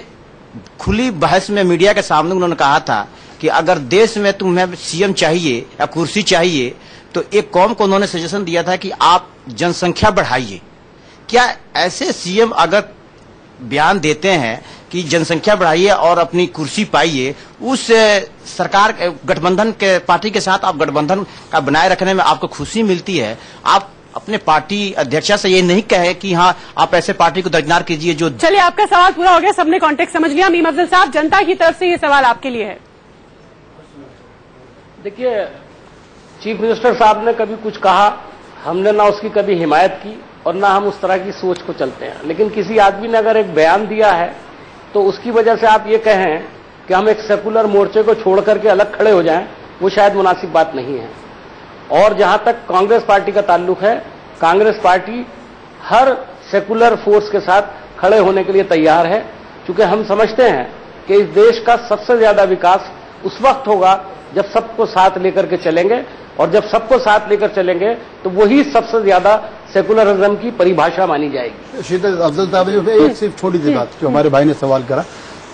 खुली बहस में मीडिया के सामने उन्होंने कहा था कि अगर देश में तुम्हें सीएम चाहिए या कुर्सी चाहिए तो एक कौम को उन्होंने सजेशन दिया था कि आप जनसंख्या बढ़ाइए। क्या ऐसे सीएम अगर बयान देते हैं कि जनसंख्या बढ़ाइए और अपनी कुर्सी पाइए, उस सरकार गठबंधन के पार्टी के साथ आप गठबंधन का बनाए रखने में आपको खुशी मिलती है? आप अपने पार्टी अध्यक्षा से ये नहीं कहे कि हाँ आप ऐसे पार्टी को दरकिनार कीजिए जो। चलिए, आपका सवाल पूरा हो गया, सबने कॉन्टेक्स्ट समझ लिया। मीम अफजल साहब, जनता की तरफ से ये सवाल आपके लिए है। देखिए, चीफ मिनिस्टर साहब ने कभी कुछ कहा, हमने ना उसकी कभी हिमायत की और ना हम उस तरह की सोच को चलते हैं। लेकिन किसी आदमी ने अगर एक बयान दिया है तो उसकी वजह से आप ये कहें कि हम एक सेकुलर मोर्चे को छोड़ करके अलग खड़े हो जाएं, वो शायद मुनासिब बात नहीं है। और जहां तक कांग्रेस पार्टी का ताल्लुक है, कांग्रेस पार्टी हर सेकुलर फोर्स के साथ खड़े होने के लिए तैयार है, क्योंकि हम समझते हैं कि इस देश का सबसे ज्यादा विकास उस वक्त होगा जब सबको साथ लेकर के चलेंगे, और जब सबको साथ लेकर चलेंगे तो वही सबसे ज्यादा सेकुलरिज्म की परिभाषा मानी जाएगी। शीतल अफजल साहब, एक सिर्फ छोटी सी बात जो हमारे भाई ने सवाल करा।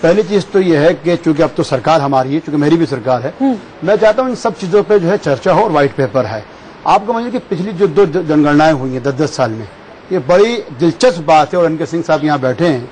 पहली चीज तो यह है कि चूंकि अब तो सरकार हमारी है, चूंकि मेरी भी सरकार है, मैं चाहता हूं इन सब चीजों पे जो है चर्चा हो और व्हाइट पेपर है। आपको समझिए कि पिछली जो 2 जनगणनाएं हुई हैं 10-10 साल में, ये बड़ी दिलचस्प बात है। और एनके सिंह साहब यहाँ बैठे हैं,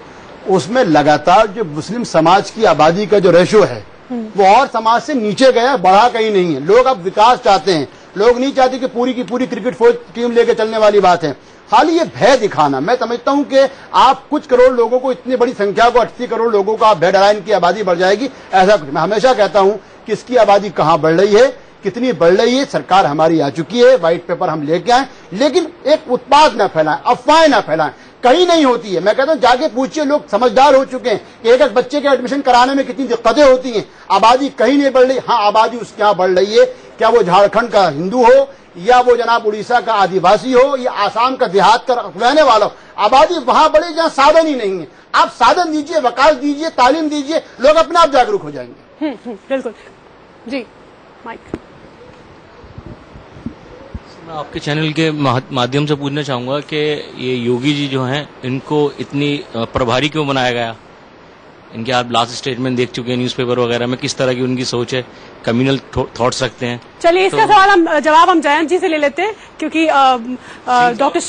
उसमें लगातार जो मुस्लिम समाज की आबादी का जो रेशो है वो और समाज से नीचे गया, बढ़ा कहीं नहीं है। लोग अब विकास चाहते हैं, लोग नहीं चाहते कि पूरी की पूरी क्रिकेट फौज टीम लेके चलने वाली बात है। खाली ये भय दिखाना, मैं समझता हूं कि आप कुछ करोड़ लोगों को, इतनी बड़ी संख्या को, 88 करोड़ लोगों को आप भय डराएं इनकी आबादी बढ़ जाएगी, ऐसा कुछ। मैं हमेशा कहता हूं कि इसकी आबादी कहां बढ़ रही है, कितनी बढ़ रही है, सरकार हमारी आ चुकी है, व्हाइट पेपर हम लेके आए, लेकिन एक उत्पाद न फैलाएं, अफवाहें न फैलाएं, कहीं नहीं होती है। मैं कहता हूं जाके पूछिए, लोग समझदार हो चुके हैं कि एक बच्चे के एडमिशन कराने में कितनी दिक्कतें होती हैं। आबादी कहीं नहीं बढ़ रही। हाँ, आबादी उसके यहाँ बढ़ रही है, क्या वो झारखंड का हिंदू हो या वो जनाब उड़ीसा का आदिवासी हो या आसाम का देहात का रहने वाला हो, आबादी वहां बढ़ी जहाँ साधन ही नहीं है। आप साधन दीजिए, वकालत दीजिए, तालीम दीजिए, लोग अपने आप जागरूक हो जाएंगे। बिल्कुल जी। माइक, मैं आपके चैनल के माध्यम से पूछना चाहूंगा कि ये योगी जी जो हैं, इनको इतनी प्रभारी क्यों बनाया गया? इनके आप लास्ट स्टेटमेंट देख चुके हैं न्यूज़पेपर वगैरह में, किस तरह की उनकी सोच है, कम्युनल थॉट्स रखते हैं। चलिए इसका जवाब हम जयंत जी से ले लेते हैं, क्योंकि डॉक्टर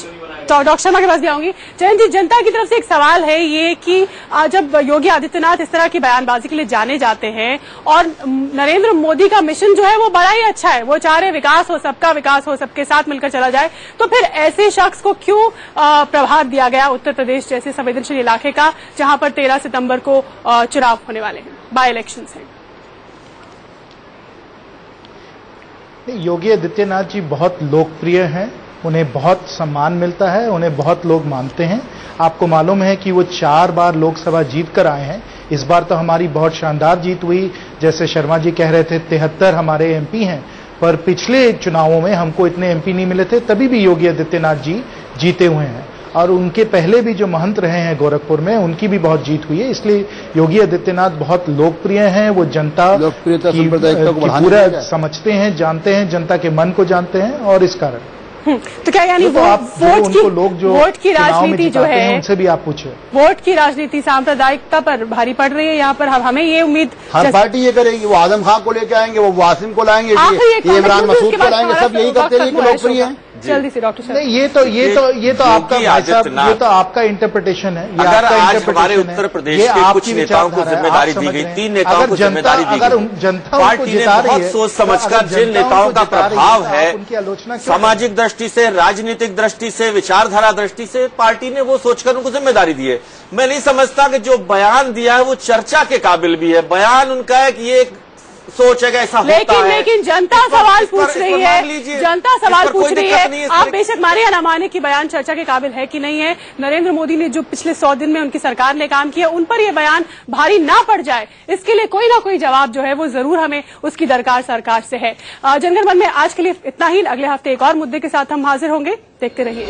शर्मा के पास भी आऊंगी। जयंत जी, जनता की तरफ से एक सवाल है ये कि जब योगी आदित्यनाथ इस तरह की बयानबाजी के लिए जाने जाते हैं और नरेंद्र मोदी का मिशन जो है वो बड़ा ही अच्छा है, वो चाह रहे विकास हो, सबका विकास हो, सबके साथ मिलकर चला जाए, तो फिर ऐसे शख्स को क्यों प्रभाव दिया गया उत्तर प्रदेश जैसे संवेदनशील इलाके का, जहां पर 13 सितंबर को चुनाव होने वाले हैं, बाय इलेक्शन है? योगी आदित्यनाथ जी बहुत लोकप्रिय हैं, उन्हें बहुत सम्मान मिलता है, उन्हें बहुत लोग मानते हैं। आपको मालूम है कि वो 4 बार लोकसभा जीत कर आए हैं। इस बार तो हमारी बहुत शानदार जीत हुई, जैसे शर्मा जी कह रहे थे 73 हमारे एमपी हैं, पर पिछले चुनावों में हमको इतने एमपी नहीं मिले थे, तभी भी योगी आदित्यनाथ जी जीते हुए हैं। और उनके पहले भी जो महंत रहे हैं गोरखपुर में, उनकी भी बहुत जीत हुई है। इसलिए योगी आदित्यनाथ बहुत लोकप्रिय हैं, वो जनता की पूरा समझते हैं, जानते हैं, जनता के मन को जानते हैं, और इस कारण तो क्या यानी वोट की राजनीति जो है, उनसे भी आप पूछे, वोट की राजनीति सांप्रदायिकता पर भारी पड़ रही है यहाँ पर? हमें ये उम्मीद हर पार्टी ये करेगी, वो आजम खान को लेके आएंगे, वो वासिम को लाएंगे, इमरान मसूद को लाएंगे, सब यही करते रहिए कि लोकप्रिय है। जल्दी से डॉक्टर साहब। नहीं, ये तो आपका भाई साहब, ये तो आपका इंटरप्रिटेशन है। अगर आज हमारे उत्तर प्रदेश के कुछ नेताओं को जिम्मेदारी दी गई, 3 नेताओं को जिम्मेदारी दी गई, पार्टी ने बहुत सोच समझकर जिन नेताओं का प्रभाव है सामाजिक दृष्टि से, राजनीतिक दृष्टि से, विचारधारा दृष्टि से, पार्टी ने वो सोचकर उनको जिम्मेदारी दी है। मैं नहीं समझता कि जो बयान दिया है वो चर्चा के काबिल भी है। बयान उनका है कि ये सोच है कि ऐसा होता है, लेकिन जनता सवाल पूछ रही है, जनता सवाल पूछ रही है। आप बेशक माने या ना माने कि बयान चर्चा के काबिल है कि नहीं है, नरेंद्र मोदी ने जो पिछले 100 दिन में उनकी सरकार ने काम किया, उन पर यह बयान भारी ना पड़ जाए, इसके लिए कोई ना कोई जवाब जो है वो जरूर हमें उसकी दरकार सरकार से है। जनगण मन में आज के लिए इतना ही। अगले हफ्ते एक और मुद्दे के साथ हम हाजिर होंगे, देखते रहिए।